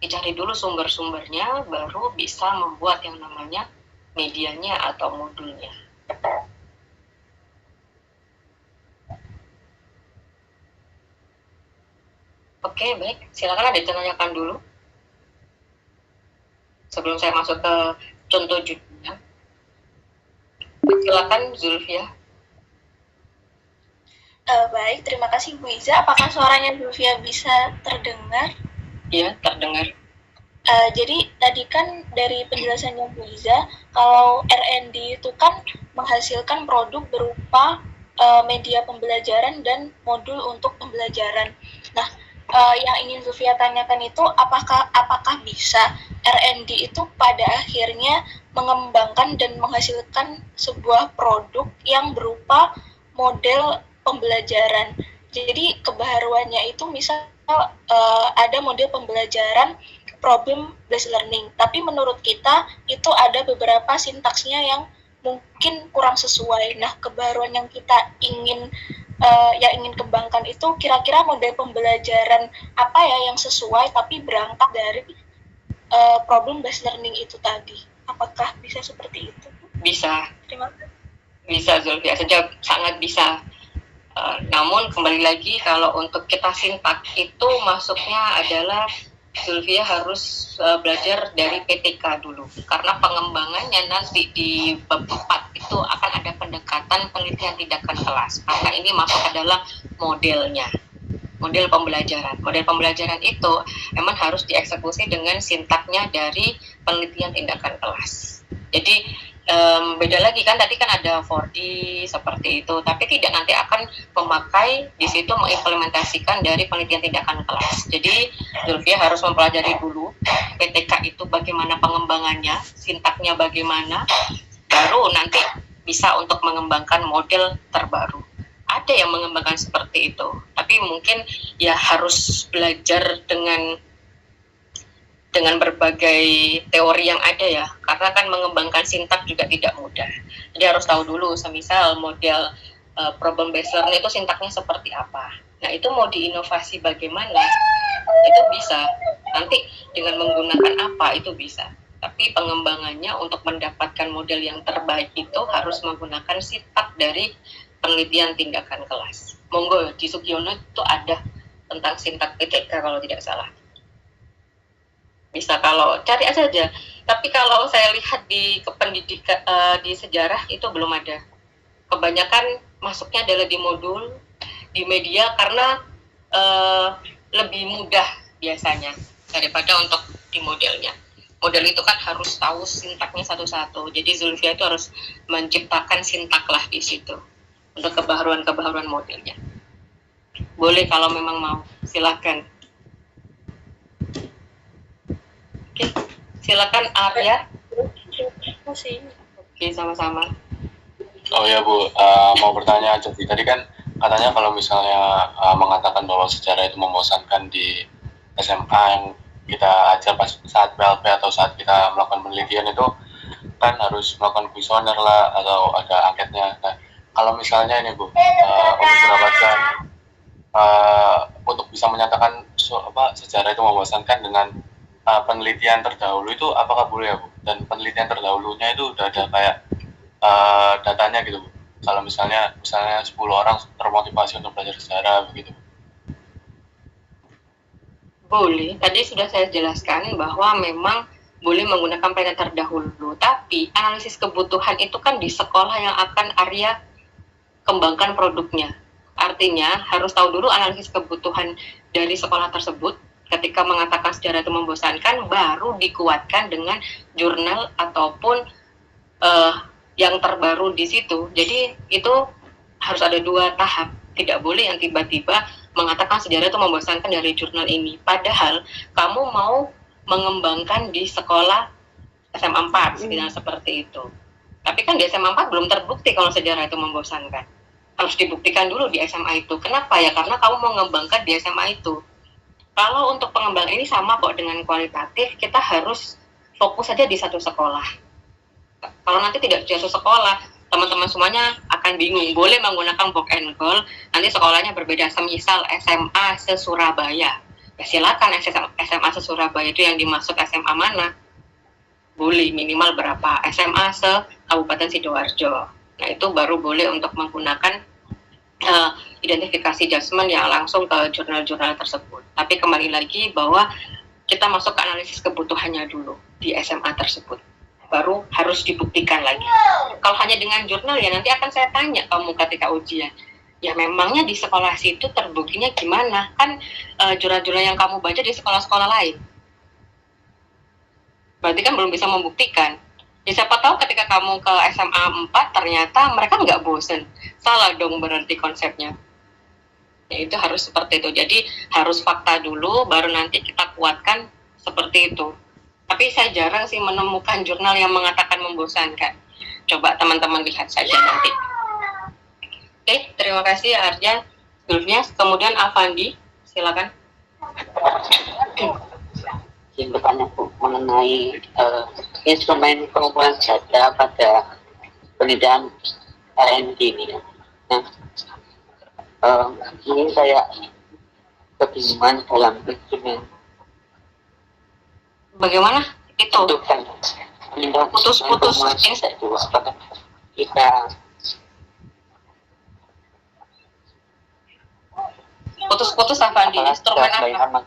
Dicari dulu sumber-sumbernya, baru bisa membuat yang namanya medianya atau modulnya. Oke, baik. Silakan ada ditanyakan dulu. Sebelum saya masuk ke contoh judulnya. Silakan Zulfia. Baik, terima kasih Bu Iza. Apakah suaranya Zulfia bisa terdengar? Iya, terdengar. Jadi tadi kan dari penjelasannya Bu Iza, kalau R&D itu kan menghasilkan produk berupa media pembelajaran dan modul untuk pembelajaran. Nah, yang ingin Zulfia tanyakan itu apakah bisa R&D itu pada akhirnya mengembangkan dan menghasilkan sebuah produk yang berupa model pembelajaran. Jadi kebaharuannya itu misal ada model pembelajaran problem based learning. Tapi menurut kita itu ada beberapa sintaksnya yang mungkin kurang sesuai. Nah, kebaruan yang kita ingin kembangkan itu kira-kira model pembelajaran apa ya yang sesuai tapi berangkat dari problem based learning itu tadi. Apakah bisa seperti itu? Bisa. Terima kasih. Bisa, Zulfia, sangat bisa. Namun kembali lagi kalau untuk kita sintak itu masuknya adalah Zulfia harus belajar dari PTK dulu, karena pengembangannya nanti di bab 4 itu akan ada pendekatan penelitian tindakan kelas, karena ini masuk adalah modelnya, model pembelajaran. Model pembelajaran itu memang harus dieksekusi dengan sintaknya dari penelitian tindakan kelas. Jadi beda lagi kan, tadi kan ada 4D seperti itu, tapi tidak nanti akan memakai di situ mengimplementasikan dari penelitian tindakan kelas. Jadi Zulfia harus mempelajari dulu PTK itu bagaimana pengembangannya, sintaknya bagaimana, baru nanti bisa untuk mengembangkan model terbaru. Ada yang mengembangkan seperti itu, tapi mungkin ya harus belajar dengan berbagai teori yang ada ya, karena kan mengembangkan sintak juga tidak mudah. Jadi harus tahu dulu, semisal model problem based learning itu sintaknya seperti apa. Nah itu mau diinovasi bagaimana, itu bisa. Nanti dengan menggunakan apa itu bisa. Tapi pengembangannya untuk mendapatkan model yang terbaik itu harus menggunakan sintak dari penelitian tindakan kelas. Monggo, di Sugiono itu ada tentang sintak PTK kalau tidak salah. Bisa kalau cari aja. Tapi kalau saya lihat di kependidikan di sejarah itu belum ada. Kebanyakan masuknya adalah di modul, di media, karena lebih mudah biasanya daripada untuk di modelnya. Model itu kan harus tahu sintaknya satu-satu. Jadi Zulfia itu harus menciptakan sintak lah di situ untuk kebaharuan modelnya. Boleh kalau memang mau, silakan. Oke, silakan Arya. Oke, sama-sama. Oh ya Bu, mau bertanya aja. Tadi kan katanya kalau misalnya mengatakan bahwa sejarah itu membosankan di SMA yang kita ajar pas saat PLP atau saat kita melakukan penelitian itu kan harus melakukan kuesioner lah atau ada angketnya. Nah, kalau misalnya ini Bu, untuk mendapatkan untuk bisa menyatakan sejarah itu membosankan dengan penelitian terdahulu itu apakah boleh ya Bu? Dan penelitian terdahulunya itu udah ada kayak datanya gitu Bu. Kalau misalnya 10 orang termotivasi untuk belajar sejarah begitu. Boleh, tadi sudah saya jelaskan bahwa memang boleh menggunakan penelitian terdahulu, tapi analisis kebutuhan itu kan di sekolah yang akan Arya kembangkan produknya. Artinya harus tahu dulu analisis kebutuhan dari sekolah tersebut. Ketika mengatakan sejarah itu membosankan, baru dikuatkan dengan jurnal ataupun yang terbaru di situ. Jadi itu harus ada 2 tahap. Tidak boleh yang tiba-tiba mengatakan sejarah itu membosankan dari jurnal ini. Padahal kamu mau mengembangkan di sekolah SMA 4, seperti itu. Tapi kan di SMA 4 belum terbukti kalau sejarah itu membosankan. Harus dibuktikan dulu di SMA itu. Kenapa ya? Karena kamu mau mengembangkan di SMA itu. Kalau untuk pengembangan ini sama kok dengan kualitatif, kita harus fokus saja di satu sekolah. Kalau nanti tidak di satu sekolah, teman-teman semuanya akan bingung. Boleh menggunakan book and goal, nanti sekolahnya berbeda. Semisal SMA se-Surabaya, ya silakan SMA se-Surabaya itu yang dimasuk SMA mana? Boleh minimal berapa? SMA se-Kabupaten Sidoarjo. Nah itu baru boleh untuk menggunakan identifikasi judgement yang langsung ke jurnal-jurnal tersebut. Tapi kembali lagi bahwa kita masuk ke analisis kebutuhannya dulu di SMA tersebut. Baru harus dibuktikan lagi. Kalau hanya dengan jurnal ya nanti akan saya tanya kamu ketika ujian. Ya memangnya di sekolah situ terbuktinya gimana? Kan jurnal-jurnal yang kamu baca di sekolah-sekolah lain. Berarti kan belum bisa membuktikan. Ya siapa tahu ketika kamu ke SMA 4 ternyata mereka nggak bosen. Salah dong berarti konsepnya. Ya itu harus seperti itu. Jadi harus fakta dulu baru nanti kita kuatkan seperti itu. Tapi saya jarang sih menemukan jurnal yang mengatakan membosankan. Coba teman-teman lihat saja nanti. Oke, terima kasih Arja. Zulfia, kemudian Avandi, silakan. bertanya mengenai instrumen pengumpulan data pada penelitian R&D ini. Nah, ini saya kebingungan dalam instrumen Bagaimana itu? menentukan Putus-putus. data itu apakah kita Putus-putus apa di instrumen apa?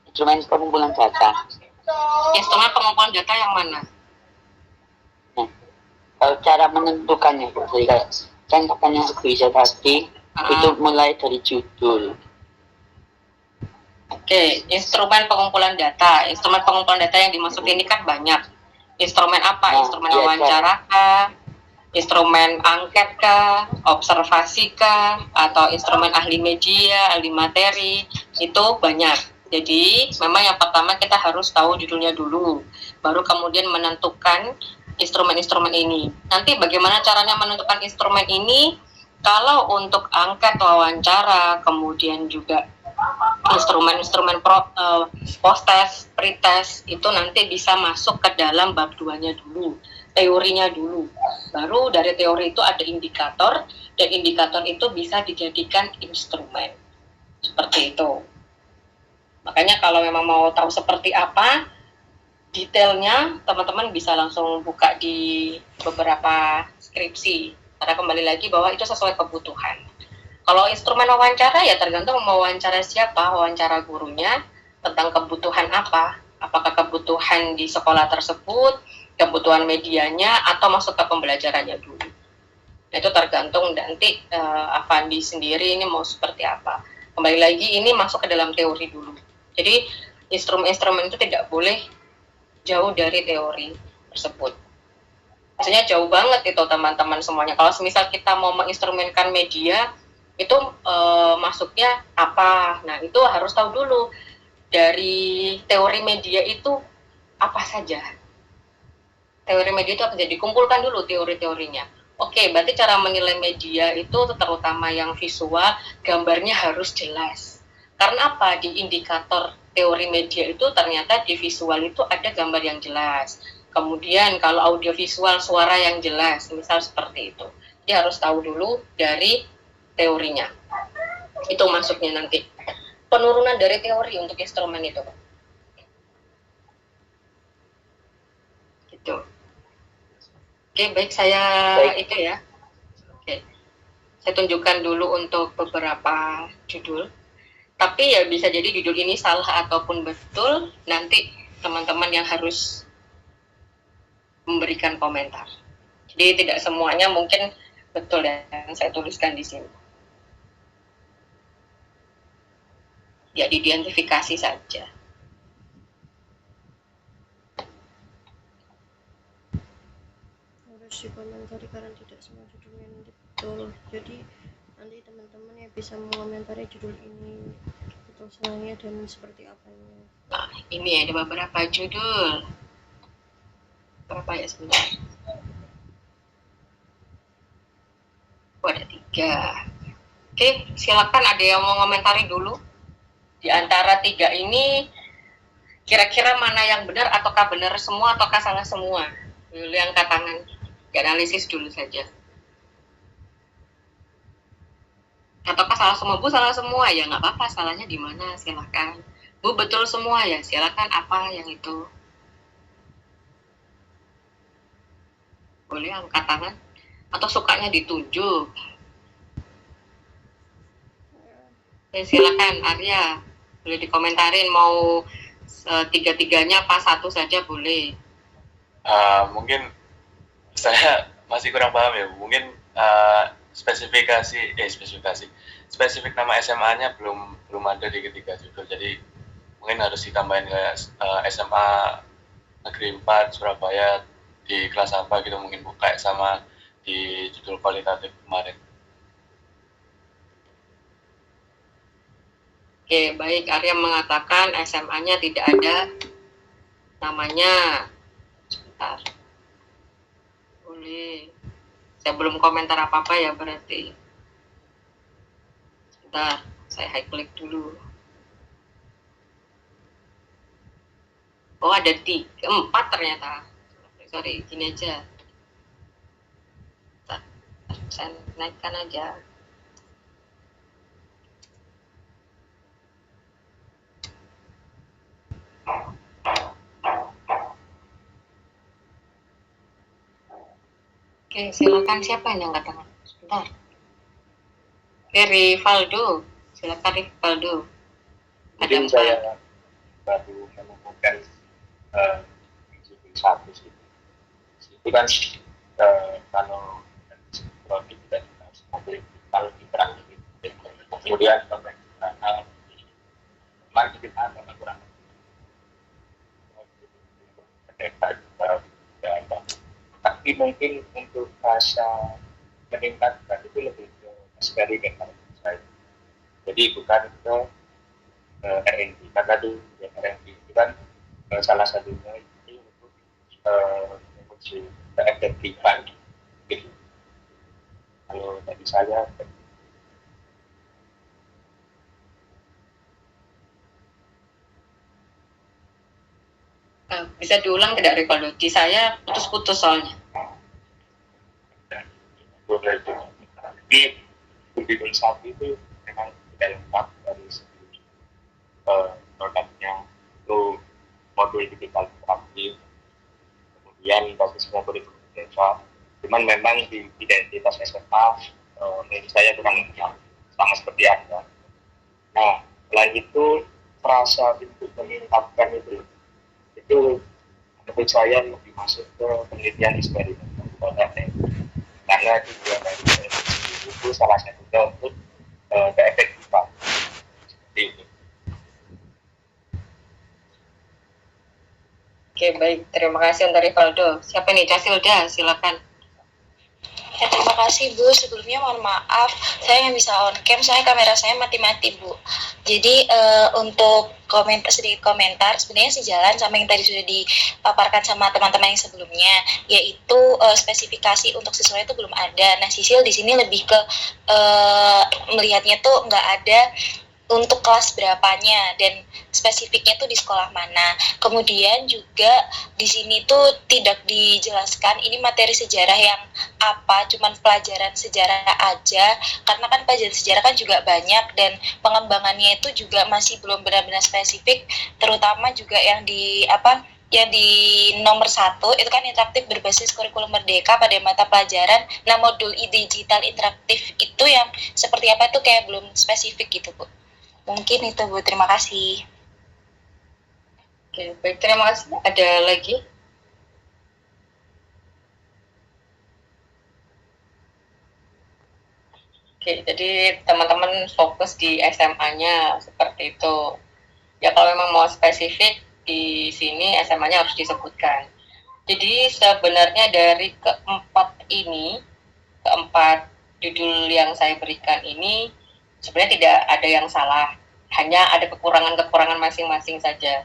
Instrumen pengumpulan data. Instrumen pengumpulan data yang mana? Cara menentukannya, jadi kayak kan katanya bisa tadi itu mulai dari judul. Oke, instrumen pengumpulan data. Instrumen pengumpulan data yang dimaksud ini kan banyak. Instrumen apa? Instrumen wawancara kah? Instrumen angket kah? Observasi kah? Atau instrumen ahli media, ahli materi? Itu banyak. Jadi, memang yang pertama kita harus tahu judulnya dulu. Baru kemudian menentukan instrumen-instrumen ini. Nanti bagaimana caranya menentukan instrumen ini? Kalau untuk angket, wawancara, kemudian juga instrumen-instrumen post-test, pre-test, itu nanti bisa masuk ke dalam bab 2-nya dulu, teorinya dulu. Baru dari teori itu ada indikator, dan indikator itu bisa dijadikan instrumen. Seperti itu. Makanya kalau memang mau tahu seperti apa, detailnya teman-teman bisa langsung buka di beberapa skripsi. Karena kembali lagi bahwa itu sesuai kebutuhan. Kalau instrumen wawancara ya tergantung mau wawancara siapa, wawancara gurunya, tentang kebutuhan apa. Apakah kebutuhan di sekolah tersebut, kebutuhan medianya, atau masuk ke pembelajarannya dulu. Nah, itu tergantung nanti Avandi sendiri ini mau seperti apa. Kembali lagi ini masuk ke dalam teori dulu. Jadi instrumen-instrumen itu tidak boleh jauh dari teori tersebut. Maksudnya jauh banget itu teman-teman semuanya. Kalau misal kita mau menginstrumenkan media, itu masuknya apa? Nah, itu harus tahu dulu dari teori media itu apa saja. Teori media itu apa saja? Dikumpulkan dulu teori-teorinya. Oke, berarti cara menilai media itu terutama yang visual, gambarnya harus jelas. Karena apa? Di indikator teori media itu ternyata di visual itu ada gambar yang jelas. Kemudian kalau audiovisual suara yang jelas, misal seperti itu. Dia harus tahu dulu dari teorinya. Itu masuknya nanti. Penurunan dari teori untuk instrumen itu. Gitu. Oke, baik saya itu ya. Oke. Saya tunjukkan dulu untuk beberapa judul. Tapi ya bisa jadi judul ini salah ataupun betul, nanti teman-teman yang harus memberikan komentar. Jadi tidak semuanya mungkin betul yang saya tuliskan di sini. Ya diidentifikasi saja. Harus dikomentari karena tidak semua judulnya nanti betul. Jadi nanti teman-teman ya bisa mengomentari judul ini betul salahnya dan seperti apanya. Nah, ini ada beberapa judul. Berapa ya sebenarnya? Oh, ada 3. Oke, silakan ada yang mau komentari dulu. Di antara 3 ini, kira-kira mana yang benar, ataukah benar semua, ataukah salah semua? Dulu yang angkat tangan. Dianalisis dulu saja. Ataukah salah semua? Bu, salah semua? Ya nggak apa-apa, salahnya di mana? Silakan. Bu, betul semua ya? Silakan apa yang itu? Boleh angkat tangan? Atau sukanya ditunjuk? Silakan Arya, boleh dikomentarin mau 3-3-nya apa 1 saja boleh. Mungkin saya masih kurang paham ya, mungkin spesifik nama SMA-nya belum ada di ketiga judul, jadi mungkin harus ditambahin kayak SMA Negeri 4 Surabaya di kelas apa gitu, mungkin kayak sama di judul kualitatif kemarin. Oke, baik. Arya mengatakan SMA-nya tidak ada namanya. Sebentar. Boleh. Saya belum komentar apa-apa ya berarti. Sebentar, saya high click dulu. Oh, ada 4 ternyata. Sorry, gini aja. Saya naikkan aja. Oke, silakan siapa yang angkat tangan? Sebentar. Rivaldo, silakan Rivaldo. Ada Mungkin 4. saya baru menemukan satu sih. Itu kan kalau produk kita kalau diterang kemudian konvensional marketing agak kurang tapi mungkin untuk rasa meningkatkan itu lebih ke eksperimen kalau menurut saya. Jadi bukan ke R&D karena di R&D itu kan salah satunya itu untuk menguji keefektifan gitu. Kalau dari saya Bisa diulang tidak Rivaldo? Di saya putus-putus soalnya. boleh itu. Tapi begitu saat itu memang tidak lengkap dari segi produknya itu modul digital interaktif, kemudian basisnya kurikulum Indonesia. Cuman memang di identitas SMA menurut saya kurang lengkap sama seperti Anda. Nah, selain itu rasa untuk meningkatkan itu menurut saya lebih masuk ke penelitian eksperimen karena tujuan dari itu salah satunya untuk keefektifan seperti itu. Oke, baik. Terima kasih untuk Rivaldo. Siapa nih? Casilda, silakan. Ya, terima kasih Bu. Sebelumnya mohon maaf, saya nggak bisa on cam, soalnya kamera saya mati-mati Bu. Jadi untuk sedikit komentar, sebenarnya sejalan sama yang tadi sudah dipaparkan sama teman-teman yang sebelumnya, yaitu spesifikasi untuk siswa itu belum ada. Nah, Sisil di sini lebih ke melihatnya tuh nggak ada untuk kelas berapanya dan spesifiknya tuh di sekolah mana. Kemudian juga di sini tuh tidak dijelaskan ini materi sejarah yang apa, cuman pelajaran sejarah aja, karena kan pelajaran sejarah kan juga banyak dan pengembangannya itu juga masih belum benar-benar spesifik, terutama juga yang di nomor 1 itu kan interaktif berbasis kurikulum merdeka pada mata pelajaran. Nah, modul digital interaktif itu yang seperti apa itu kayak belum spesifik gitu Bu. Mungkin itu Bu, terima kasih. Oke, baik, terima kasih. Ada lagi? Oke, jadi teman-teman fokus di SMA-nya seperti itu. Ya kalau memang mau spesifik di sini SMA-nya harus disebutkan. Jadi sebenarnya dari keempat judul yang saya berikan ini sebenarnya tidak ada yang salah, hanya ada kekurangan-kekurangan masing-masing saja.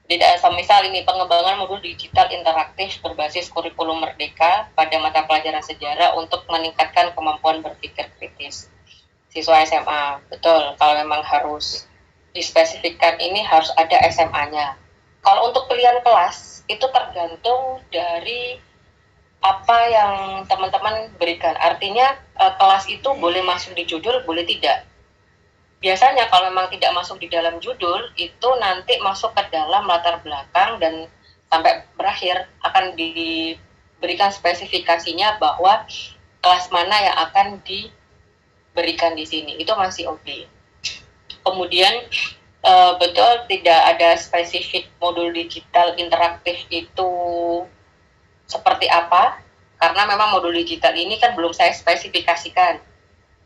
Tidak, misal ini pengembangan modul digital interaktif berbasis kurikulum merdeka pada mata pelajaran sejarah untuk meningkatkan kemampuan berpikir kritis siswa SMA. Betul, kalau memang harus dispesifikkan ini harus ada SMA-nya. Kalau untuk pilihan kelas itu tergantung dari apa yang teman-teman berikan. Artinya kelas itu boleh masuk di judul, boleh tidak. Biasanya kalau memang tidak masuk di dalam judul, itu nanti masuk ke dalam latar belakang dan sampai berakhir akan diberikan spesifikasinya bahwa kelas mana yang akan diberikan di sini. Itu masih oke. Kemudian betul tidak ada spesifik modul digital interaktif itu seperti apa, karena memang modul digital ini kan belum saya spesifikasikan.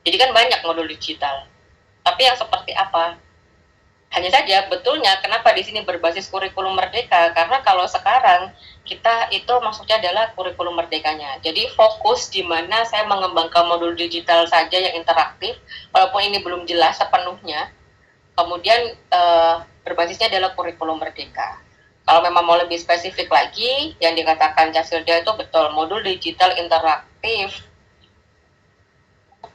Jadi kan banyak modul digital. Tapi yang seperti apa? Hanya saja betulnya kenapa di sini berbasis kurikulum merdeka, karena kalau sekarang kita itu maksudnya adalah kurikulum merdekanya. Jadi fokus di mana saya mengembangkan modul digital saja yang interaktif, walaupun ini belum jelas sepenuhnya. Kemudian berbasisnya adalah kurikulum merdeka. Kalau memang mau lebih spesifik lagi, yang dikatakan Casilda itu betul, modul digital interaktif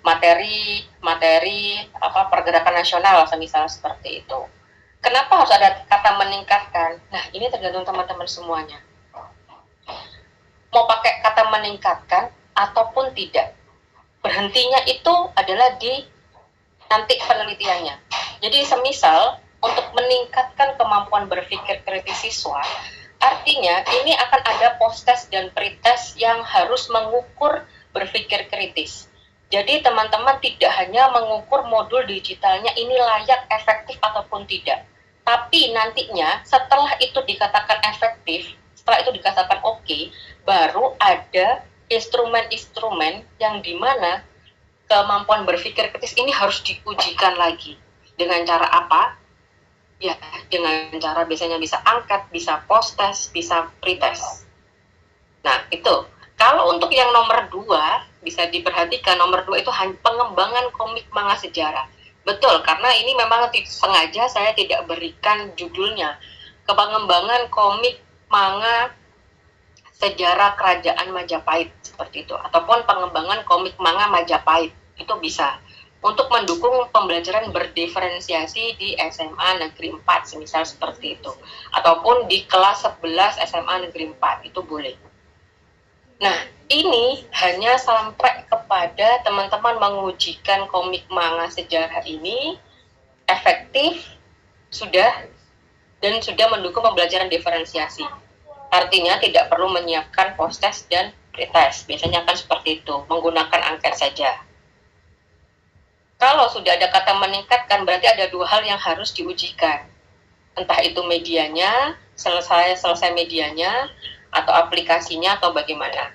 materi pergerakan nasional, misalnya seperti itu. Kenapa harus ada kata meningkatkan? Nah, ini tergantung teman-teman semuanya. Mau pakai kata meningkatkan ataupun tidak. Berhentinya itu adalah di nanti penelitiannya. Jadi semisal untuk meningkatkan kemampuan berpikir kritis siswa, artinya ini akan ada post-test dan pre-test yang harus mengukur berpikir kritis. Jadi teman-teman tidak hanya mengukur modul digitalnya ini layak, efektif ataupun tidak. Tapi nantinya setelah itu dikatakan efektif, setelah itu dikatakan oke, baru ada instrumen-instrumen yang dimana kemampuan berpikir kritis ini harus diujikan lagi. Dengan cara apa? Ya, dengan cara biasanya bisa angket, bisa post-test, bisa pre-test. Nah, itu. Kalau untuk yang nomor 2, bisa diperhatikan nomor 2 itu pengembangan komik manga sejarah. Betul, karena ini memang sengaja saya tidak berikan judulnya. Pengembangan komik manga sejarah kerajaan Majapahit seperti itu, ataupun pengembangan komik manga Majapahit itu bisa untuk mendukung pembelajaran berdiferensiasi di SMA Negeri 4 semisal seperti itu, ataupun di kelas 11 SMA Negeri 4 itu boleh. Nah, ini hanya sampai kepada teman-teman mengujikan komik manga sejarah ini efektif sudah dan sudah mendukung pembelajaran diferensiasi. Artinya tidak perlu menyiapkan post-test dan pre-test. Biasanya akan seperti itu, menggunakan angket saja. Kalau sudah ada kata meningkatkan, berarti ada 2 hal yang harus diujikan. Entah itu medianya, selesai medianya, atau aplikasinya, atau bagaimana.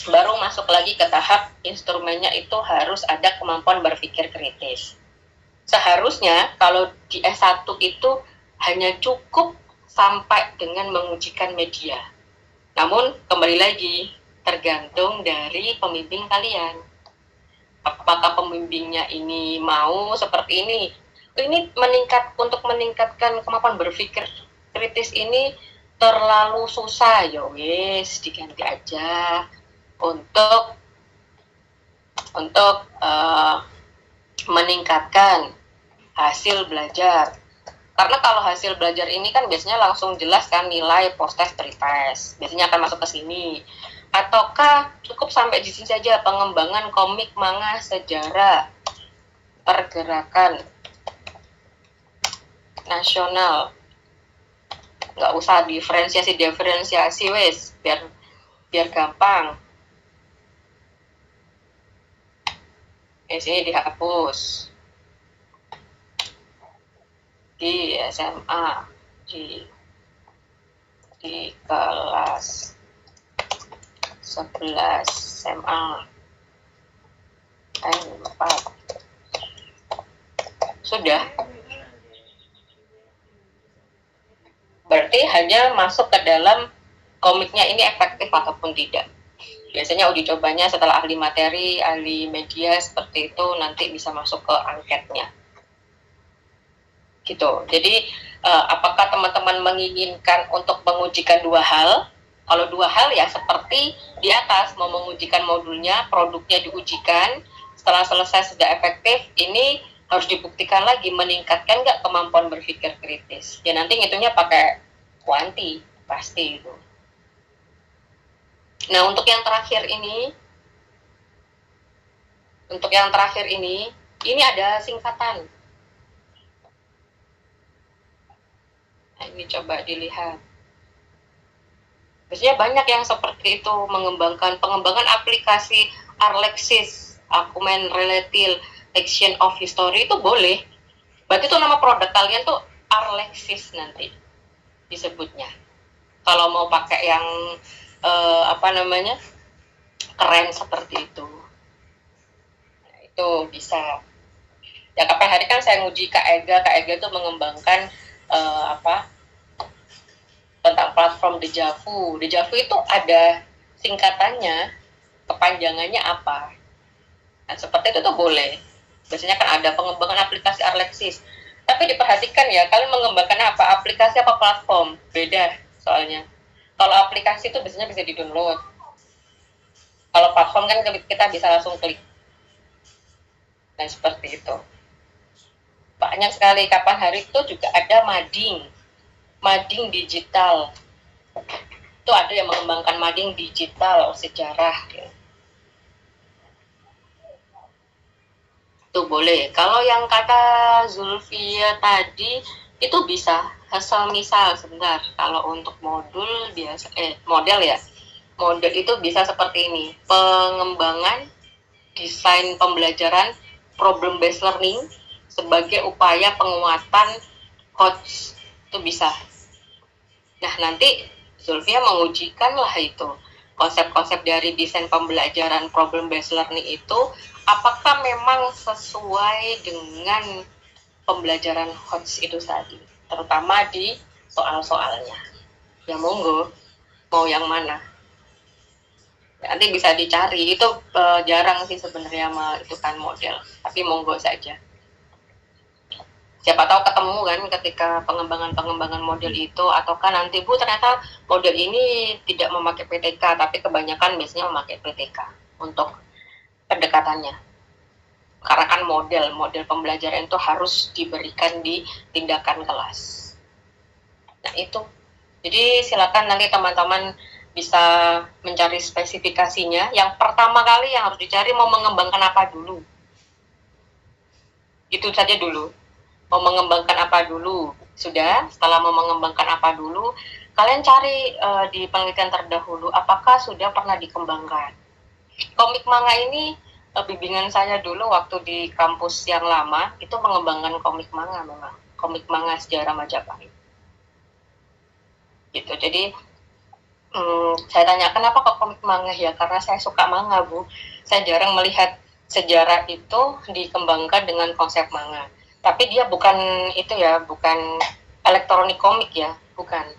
Baru masuk lagi ke tahap instrumennya itu harus ada kemampuan berpikir kritis. Seharusnya kalau di S1 itu hanya cukup sampai dengan mengujikan media. Namun kembali lagi tergantung dari pembimbing kalian. Apakah pembimbingnya ini mau seperti ini? Ini untuk meningkatkan kemampuan berpikir kritis ini terlalu susah, ya wes diganti aja untuk meningkatkan hasil belajar. Karena kalau hasil belajar ini kan biasanya langsung jelas kan nilai post-test pre-test. Biasanya akan masuk ke sini. Ataukah cukup sampai di sini saja pengembangan komik manga sejarah pergerakan nasional. Nggak usah diferensiasi wes biar gampang. Di sini dihapus. Di SMA di kelas 11 SMA N4 sudah, berarti hanya masuk ke dalam komiknya ini efektif ataupun tidak. Biasanya uji cobanya setelah ahli materi, ahli media seperti itu nanti bisa masuk ke angketnya. Gitu. Jadi apakah teman-teman menginginkan untuk mengujikan 2 hal? Kalau 2 hal ya seperti di atas, mau mengujikan modulnya, produknya diujikan, setelah selesai sudah efektif, ini harus dibuktikan lagi meningkatkan nggak kemampuan berpikir kritis. Ya nanti ngitungnya pakai kuanti, pasti itu. Nah untuk yang terakhir ini ada singkatan. Nah, ini coba dilihat. Biasanya banyak yang seperti itu pengembangan aplikasi Arlexis, Augmented Action of History itu boleh. Berarti itu nama produk kalian tuh Arlexis nanti disebutnya. Kalau mau pakai yang keren seperti itu. Nah, itu bisa. Ya kapan hari kan saya nguji Kak Ega itu mengembangkan tentang platform Dejavu. Dejavu itu ada singkatannya, kepanjangannya apa. Nah, seperti itu tuh boleh. Biasanya kan ada pengembangan aplikasi Arlexis. Tapi diperhatikan ya, kalian mengembangkan apa? Aplikasi apa platform? Beda soalnya. Kalau aplikasi itu biasanya bisa di-download. Kalau platform kan kita bisa langsung klik. Nah, seperti itu. banyak sekali. Kapan hari itu juga ada mading digital. Itu ada yang mengembangkan mading digital sejarah. Itu boleh. Kalau yang kata Zulfia tadi itu bisa asal misal sebentar. Kalau untuk modul biasa model ya. Model itu bisa seperti ini. Pengembangan desain pembelajaran problem based learning sebagai upaya penguatan coach itu bisa. Nah, nanti Zulfia mengujikan lah itu konsep-konsep dari desain pembelajaran problem based learning itu apakah memang sesuai dengan pembelajaran HOTS itu tadi, terutama di soal-soalnya. Ya monggo, mau yang mana? Nanti bisa dicari, itu jarang sih sebenarnya itu kan model, tapi monggo saja. Siapa tahu ketemu kan ketika pengembangan model itu, ataukah nanti Bu ternyata model ini tidak memakai PTK, tapi kebanyakan biasanya memakai PTK untuk pendekatannya. Karena kan model pembelajaran itu harus diberikan di tindakan kelas. Nah itu, jadi silakan nanti teman-teman bisa mencari spesifikasinya. Yang pertama kali yang harus dicari mau mengembangkan apa dulu. Itu saja dulu. Mau mengembangkan apa dulu. Sudah, setelah mau mengembangkan apa dulu, kalian cari di penelitian terdahulu, apakah sudah pernah dikembangkan. Komik manga ini, bimbingan saya dulu waktu di kampus yang lama, itu mengembangkan komik manga memang. Komik manga sejarah Majapahit. Gitu, jadi saya tanya, kenapa kok komik manga? Ya karena saya suka manga, Bu. Saya jarang melihat sejarah itu dikembangkan dengan konsep manga. Tapi dia bukan itu ya, bukan elektronik komik ya, bukan.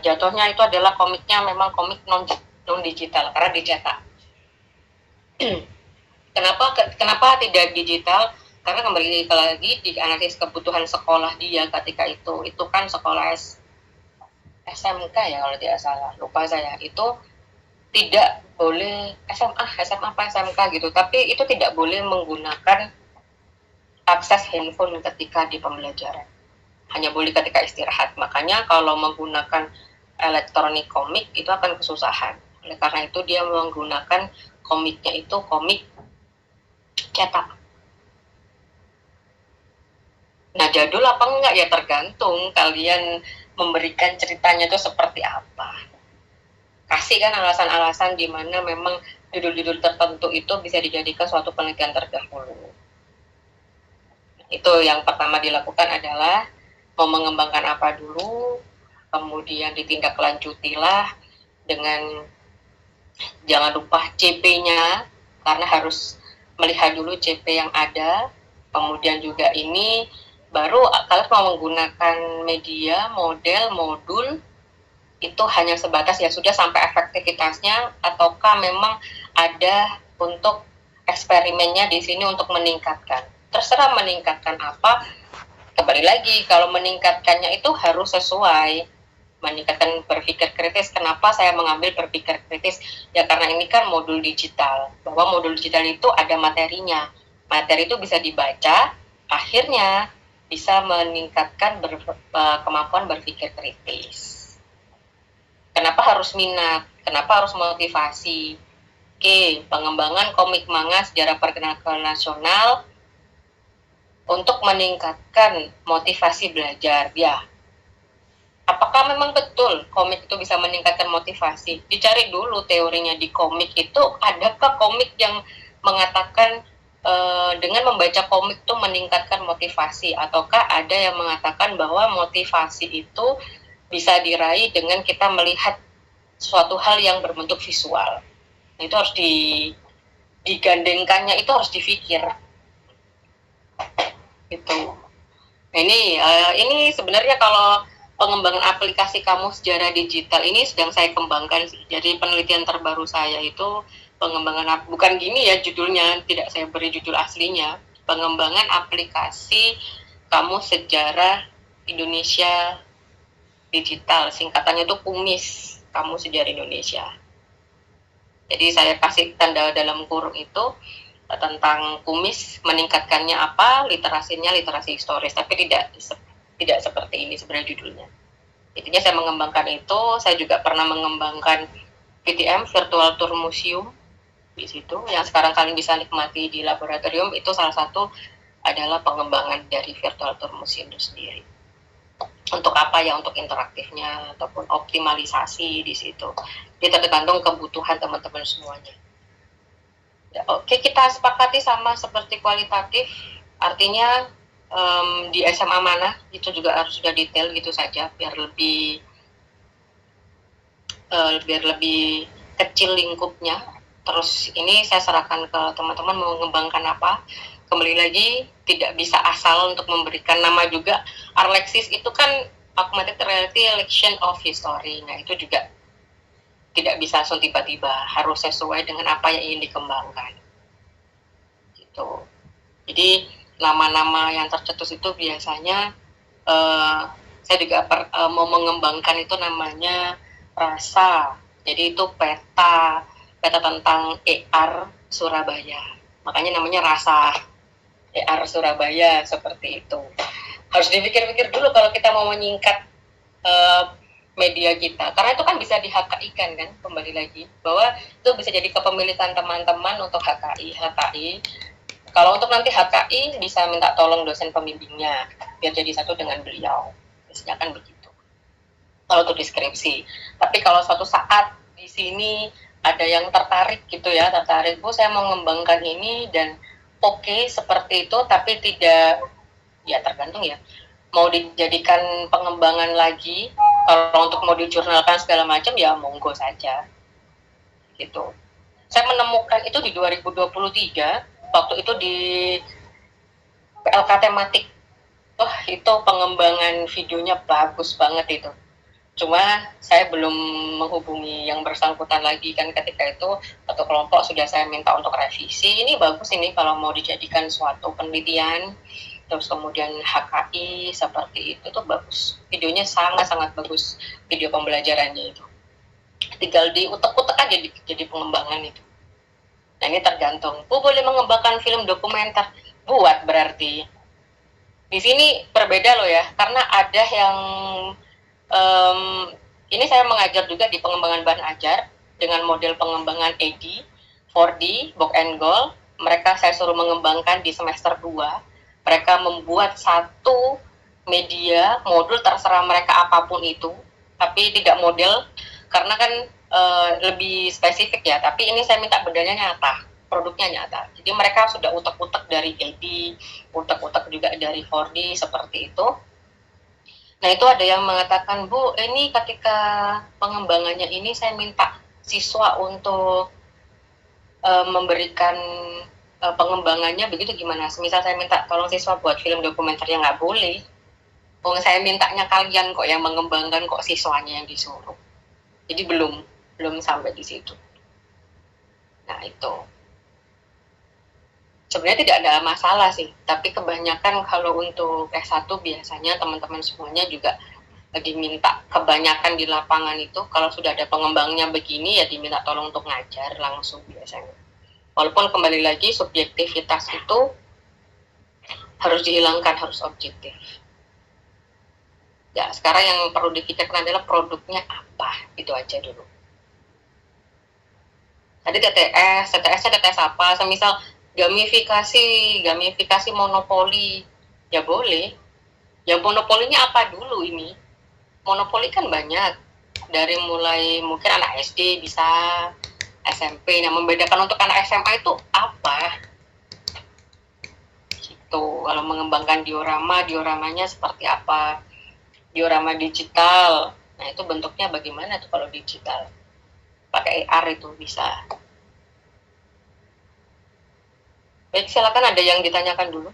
Jatuhnya itu adalah komiknya memang komik non digital karena dicetak. Kenapa tidak digital? Karena kembali lagi di analisis kebutuhan sekolah dia ketika itu kan sekolah SMK ya kalau tidak salah, lupa saya, itu tidak boleh SMA apa SMK gitu, tapi itu tidak boleh menggunakan akses handphone ketika di pembelajaran, hanya boleh ketika istirahat. Makanya kalau menggunakan elektronik komik itu akan kesusahan. Oleh karena itu dia menggunakan komiknya itu komik cetak. Nah, jadul apa enggak ya tergantung kalian memberikan ceritanya itu seperti apa. Kasih kan alasan-alasan di mana memang judul-judul tertentu itu bisa dijadikan suatu penelitian terdahulu. Itu yang pertama dilakukan adalah mau mengembangkan apa dulu, kemudian ditindaklanjutilah dengan jangan lupa CP-nya, karena harus melihat dulu CP yang ada, kemudian juga ini baru kalian mau menggunakan media, model, modul, itu hanya sebatas ya sudah sampai efektivitasnya, ataukah memang ada untuk eksperimennya di sini untuk meningkatkan. Terserah meningkatkan apa, kembali lagi kalau meningkatkannya itu harus sesuai, meningkatkan berpikir kritis. Kenapa saya mengambil berpikir kritis? Ya karena ini kan modul digital, bahwa modul digital itu ada materinya, materi itu bisa dibaca, akhirnya bisa meningkatkan kemampuan berpikir kritis. Kenapa harus minat? Kenapa harus motivasi? Oke, pengembangan komik manga sejarah pergerakan nasional untuk meningkatkan motivasi belajar. Ya, apakah memang betul komik itu bisa meningkatkan motivasi? Dicari dulu teorinya di komik itu, adakah komik yang mengatakan dengan membaca komik itu meningkatkan motivasi, ataukah ada yang mengatakan bahwa motivasi itu bisa diraih dengan kita melihat suatu hal yang berbentuk visual. Nah, itu harus digandengkannya, itu harus dipikir. Gitu. Nah, ini sebenarnya kalau pengembangan aplikasi kamus sejarah digital ini sedang saya kembangkan sih. Jadi penelitian terbaru saya itu pengembangan, bukan gini ya judulnya, tidak saya beri judul aslinya, pengembangan aplikasi kamus sejarah Indonesia digital, singkatannya itu KUMIS, Kamus Sejarah Indonesia. Jadi saya kasih tanda dalam kurung itu tentang kumis, meningkatkannya apa, literasinya literasi historis, tapi tidak seperti ini sebenarnya judulnya. Intinya saya mengembangkan itu. Saya juga pernah mengembangkan VTM, Virtual Tour Museum, di situ yang sekarang kalian bisa nikmati di laboratorium. Itu salah satu adalah pengembangan dari Virtual Tour Museum itu sendiri. Untuk apa ya? Untuk interaktifnya ataupun optimalisasi di situ. Jadi tergantung kebutuhan teman-teman semuanya. Ya, oke, kita sepakati sama seperti kualitatif, artinya di SMA mana itu juga harus sudah detail gitu saja biar lebih kecil lingkupnya. Terus ini saya serahkan ke teman-teman mau mengembangkan apa. Kembali lagi tidak bisa asal untuk memberikan nama juga. Arlexis itu kan augmented reality election of history. Nah itu juga tidak bisa langsung tiba-tiba, harus sesuai dengan apa yang ingin dikembangkan. Gitu. Jadi nama-nama yang tercetus itu biasanya saya juga mau mengembangkan itu namanya rasa. Jadi itu peta tentang ER Surabaya. Makanya namanya rasa ER Surabaya seperti itu. Harus dipikir-pikir dulu kalau kita mau menyingkat media kita, karena itu kan bisa di HKI-kan kan, kembali lagi bahwa itu bisa jadi kepemilikan teman-teman untuk HKI. Kalau untuk nanti HKI bisa minta tolong dosen pembimbingnya biar jadi satu dengan beliau, biasanya kan begitu kalau untuk deskripsi. Tapi kalau suatu saat di sini ada yang tertarik gitu ya, Bu saya mau mengembangkan ini dan oke, seperti itu, tapi tidak, ya tergantung ya, mau dijadikan pengembangan lagi. Kalau untuk mau dijurnalkan segala macam ya monggo saja gitu. Saya menemukan itu di 2023 waktu itu di PLK tematik. Wah, itu pengembangan videonya bagus banget itu. Cuma saya belum menghubungi yang bersangkutan lagi kan ketika itu, atau kelompok sudah saya minta untuk revisi. Ini bagus ini kalau mau dijadikan suatu penelitian. Terus kemudian HKI seperti itu tuh bagus, videonya sangat-sangat bagus, video pembelajarannya itu tinggal diutek-utek aja jadi pengembangan itu. Nah ini tergantung, Bu boleh mengembangkan film dokumenter, buat berarti di sini berbeda loh ya, karena ada yang ini saya mengajar juga di pengembangan bahan ajar dengan model pengembangan AD, 4D, box and goal. Mereka saya suruh mengembangkan di semester 2. Mereka membuat satu media, modul terserah mereka apapun itu, tapi tidak model, karena kan lebih spesifik ya, tapi ini saya minta bendanya nyata, produknya nyata. Jadi mereka sudah utek-utek dari AD, utek-utek juga dari 4D, seperti itu. Nah itu ada yang mengatakan, Bu, ini ketika pengembangannya ini saya minta siswa untuk memberikan pengembangannya begitu gimana? Misal saya minta tolong siswa buat film dokumenter, yang nggak boleh. Saya mintanya kalian kok yang mengembangkan, kok siswanya yang disuruh. Jadi belum sampai di situ. Nah itu sebenarnya tidak ada masalah sih, tapi kebanyakan kalau untuk S1 biasanya teman-teman semuanya juga diminta, kebanyakan di lapangan itu kalau sudah ada pengembangnya begini ya diminta tolong untuk ngajar langsung biasanya. Walaupun kembali lagi subjektivitas itu harus dihilangkan, harus objektif. Ya, sekarang yang perlu dipikirkan adalah produknya apa, itu aja dulu. Tadi TTS-nya TTS apa? Semisal gamifikasi monopoli, ya boleh. Ya monopolinya apa dulu ini? Monopoli kan banyak. Dari mulai mungkin anak SD bisa, SMP. Nah, membedakan untuk anak SMA itu apa? Gitu. Kalau mengembangkan dioramanya seperti apa? Diorama digital. Nah, itu bentuknya bagaimana tuh kalau digital? Pakai AR itu bisa. Baik, silakan ada yang ditanyakan dulu.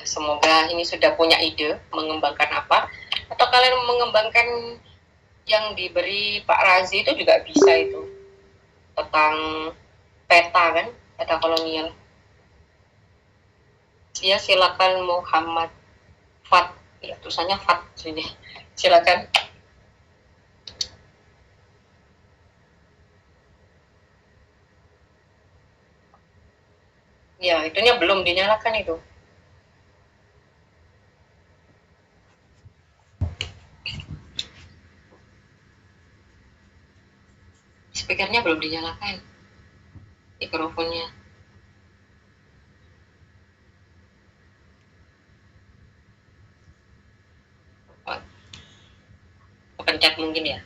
Semoga ini sudah punya ide mengembangkan apa, atau kalian mengembangkan yang diberi Pak Razi itu juga bisa itu, tentang peta kan, peta kolonial. Ya silakan Muhammad Ya, tulisannya FAT sini. Silakan. Ya, itunya belum dinyalakan itu. Speakernya belum dinyalakan. Mikrofonnya. Oh, kepencet mungkin ya.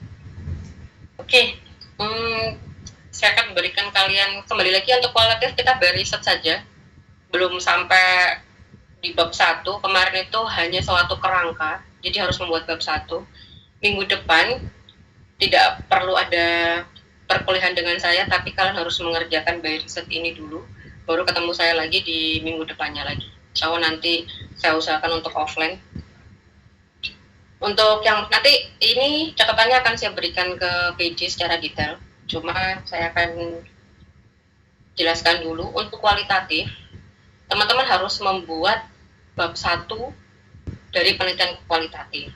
Oke. Saya akan berikan kalian kembali lagi untuk kualitatif, kita riset saja. Belum sampai di bab 1, kemarin itu hanya suatu kerangka, jadi harus membuat bab 1. Minggu depan tidak perlu ada perkuliahan dengan saya, tapi kalian harus mengerjakan by riset ini dulu, baru ketemu saya lagi di minggu depannya lagi. Insya Allah nanti saya usahakan untuk offline. Untuk yang nanti ini catatannya akan saya berikan ke PJ secara detail, cuma saya akan jelaskan dulu. Untuk kualitatif, teman-teman harus membuat bab 1 dari penelitian kualitatif.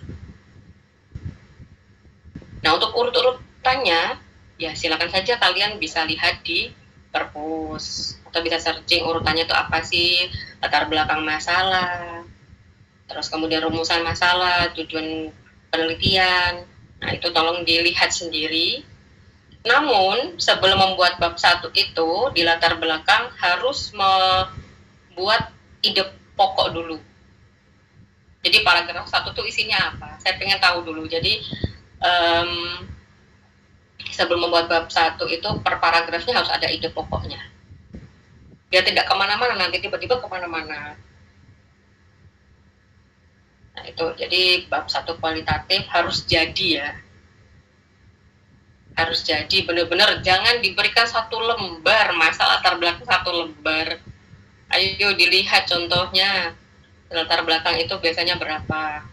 Nah, untuk urut-urutannya, ya silakan saja kalian bisa lihat di perpus, atau bisa searching urutannya itu apa sih, latar belakang masalah, terus kemudian rumusan masalah, tujuan penelitian. Nah, itu tolong dilihat sendiri. Namun, sebelum membuat bab 1 itu, di latar belakang harus membuat ide pokok dulu. Jadi paragraf 1 itu isinya apa? Saya pengen tahu dulu. Jadi sebelum membuat bab 1 itu per paragrafnya harus ada ide pokoknya. Biar tidak kemana-mana, nanti tiba-tiba kemana-mana. Nah, itu jadi bab 1 kualitatif harus jadi ya. Harus jadi benar-benar, jangan diberikan 1 lembar masalah latar belakang 1 lembar. Ayo dilihat contohnya, latar belakang itu biasanya berapa.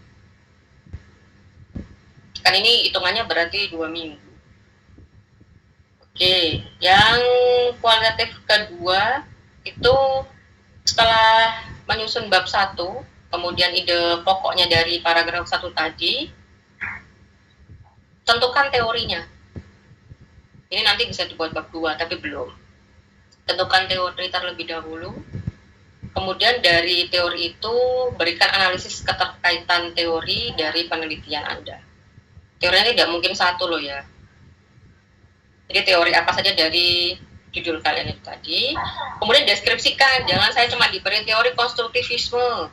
Kan ini hitungannya berarti 2 minggu. Oke, yang kualitatif kedua itu setelah menyusun bab 1, kemudian ide pokoknya dari paragraf 1 tadi, tentukan teorinya. Ini nanti bisa dibuat bab 2, tapi belum. Tentukan teori terlebih dahulu. Kemudian dari teori itu berikan analisis keterkaitan teori dari penelitian Anda. Teorinya tidak mungkin 1 loh ya. Jadi teori apa saja dari judul kalian itu tadi. Kemudian deskripsikan, jangan saya cuma diberi teori konstruktivisme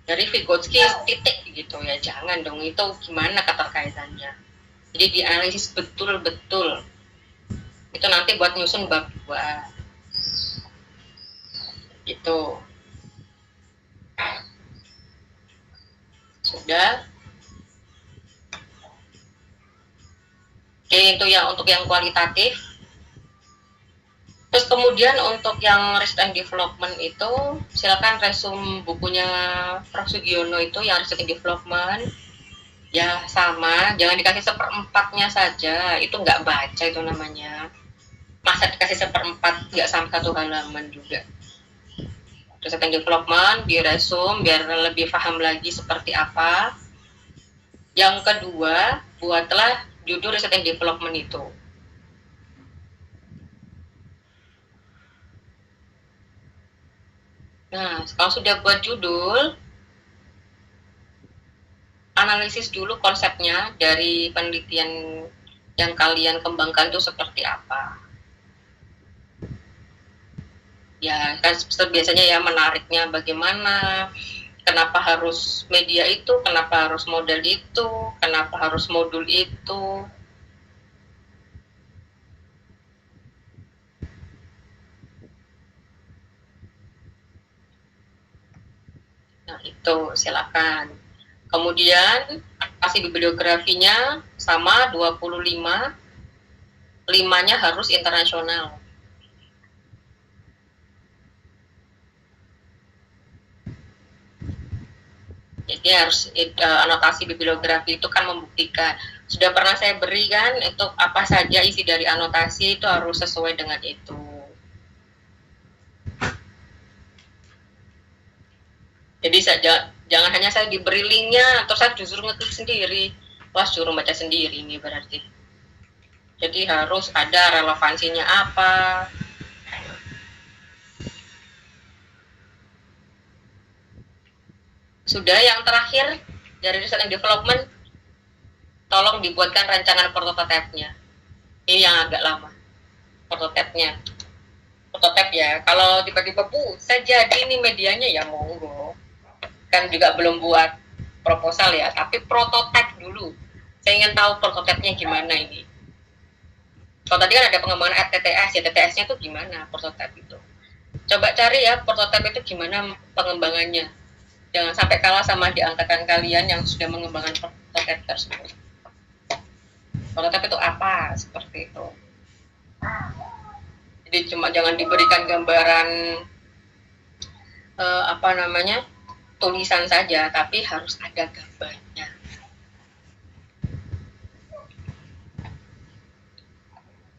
dari Vygotsky titik gitu ya, jangan dong, itu gimana keterkaitannya. Jadi dianalisis betul-betul. Itu nanti buat nyusun bab 2. Gitu. Sudah. Oke, itu ya untuk yang kualitatif. Terus kemudian untuk yang risk and development itu, silakan resume bukunya Prof. Sugiono itu yang risk and development. Ya sama, jangan dikasih 1/4-nya saja, itu nggak baca itu namanya. Masa dikasih 1/4, nggak sampai 1 halaman juga. Risk and development, di resume biar lebih paham lagi seperti apa. Yang kedua, buatlah judul risk and development itu. Nah, kalau sudah buat judul, analisis dulu konsepnya dari penelitian yang kalian kembangkan itu seperti apa. Ya, kan biasanya ya menariknya bagaimana, kenapa harus media itu, kenapa harus model itu, kenapa harus modul itu. Nah, itu silakan. Kemudian kasih bibliografinya sama 25, 5-nya harus internasional. Jadi harus anotasi bibliografi itu kan membuktikan. Sudah pernah saya berikan itu apa saja isi dari anotasi itu harus sesuai dengan itu. Jadi Jangan hanya saya diberi linknya, terus saya justru ngeklik sendiri. Wah, suruh baca sendiri ini berarti. Jadi harus ada relevansinya apa. Sudah, yang terakhir dari research and development, tolong dibuatkan rancangan prototipe-nya. Ini yang agak lama. Prototipe-nya. Prototipe ya. Kalau tiba-tiba, Bu, saya jadi ini medianya, ya monggo. Kan juga belum buat proposal ya, tapi prototipe dulu. Saya ingin tahu prototipe-nya gimana ini. Kalau tadi kan ada pengembangan TTS, ya TTS-nya itu gimana prototipe itu. Coba cari ya prototipe itu gimana pengembangannya. Jangan sampai kalah sama di angkatan kalian yang sudah mengembangkan prototipe tersebut. Prototipe itu apa? Seperti itu. Jadi cuma jangan diberikan gambaran tulisan saja, tapi harus ada gambarnya.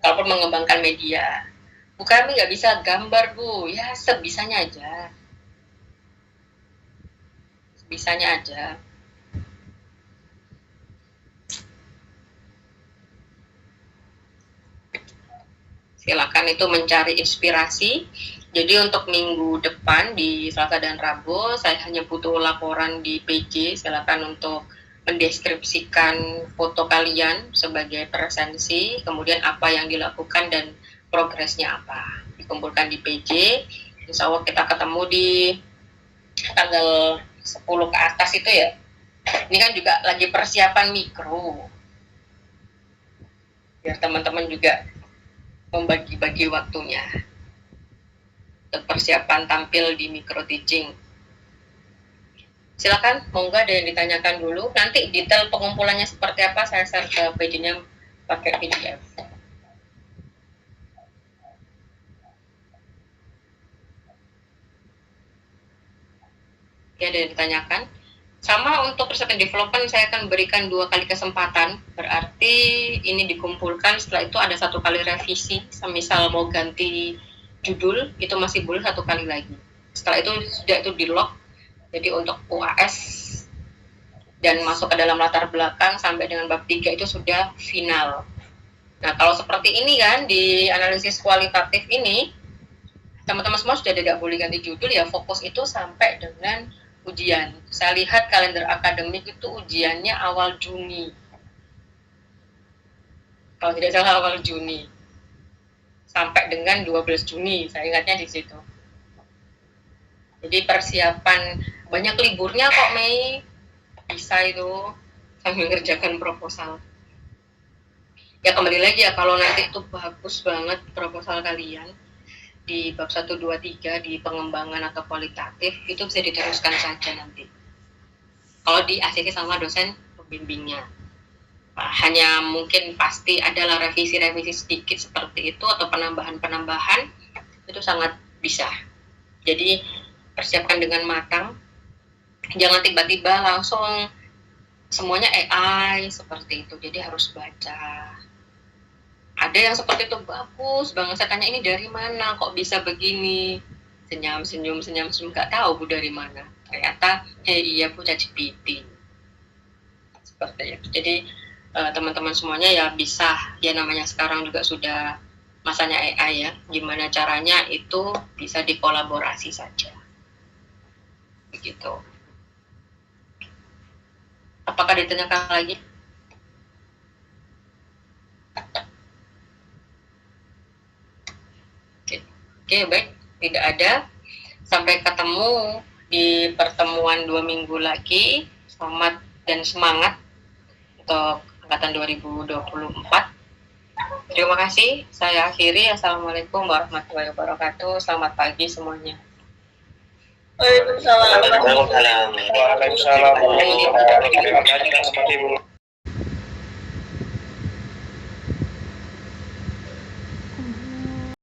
Kalaupun mengembangkan media, Bu, kami nggak bisa gambar, Bu. Ya sebisanya aja. Sebisanya aja. Silakan itu mencari inspirasi. Jadi untuk minggu depan di Selasa dan Rabu saya hanya butuh laporan di PJ. Silakan untuk mendeskripsikan foto kalian sebagai presensi, kemudian apa yang dilakukan dan progresnya apa. Dikumpulkan di PJ. Insya Allah kita ketemu di tanggal 10 ke atas itu ya. Ini kan juga lagi persiapan mikro. Biar teman-teman juga membagi-bagi waktunya untuk persiapan tampil di micro teaching. Silakan, monggo ada yang ditanyakan dulu. Nanti detail pengumpulannya seperti apa saya share ke page-nya pakai PDF. Oke, ada yang ditanyakan. Sama untuk research and development saya akan berikan 2 kali kesempatan, berarti ini dikumpulkan, setelah itu ada 1 kali revisi, misal mau ganti judul itu masih boleh 1 kali lagi. Setelah itu sudah itu di lock, jadi untuk UAS dan masuk ke dalam latar belakang sampai dengan bab 3 itu sudah final. Nah kalau seperti ini kan di analisis kualitatif ini, teman-teman semua sudah tidak boleh ganti judul ya, fokus itu sampai dengan ujian. Saya lihat kalender akademik itu ujiannya awal Juni. Kalau tidak salah awal Juni. Sampai dengan 12 Juni, saya ingatnya di situ. Jadi persiapan, banyak liburnya kok Mei. Bisa itu sambil mengerjakan proposal. Ya kembali lagi ya, kalau nanti itu bagus banget proposal kalian di bab 1, 2, 3 di pengembangan atau kualitatif itu bisa diteruskan saja nanti kalau di ACC sama dosen pembimbingnya. Hanya mungkin pasti adalah revisi-revisi sedikit seperti itu atau penambahan-penambahan itu sangat bisa. Jadi persiapkan dengan matang, jangan tiba-tiba langsung semuanya AI seperti itu, jadi harus baca. Ada yang seperti itu bagus banget, saya tanya ini dari mana kok bisa begini, senyum, nggak tahu Bu dari mana, ternyata iya Bu ChatGPT seperti itu. Jadi teman-teman semuanya ya bisa, ya namanya sekarang juga sudah masanya AI ya, gimana caranya itu bisa dikolaborasi saja begitu. Apakah ditanyakan lagi? Oke, baik, tidak ada. Sampai ketemu di pertemuan 2 minggu lagi. Selamat dan semangat untuk angkatan 2024. Terima kasih. Saya akhiri. Assalamualaikum warahmatullahi wabarakatuh. Selamat pagi semuanya. Waalaikumsalam. Waalaikumsalam warahmatullahi wabarakatuh.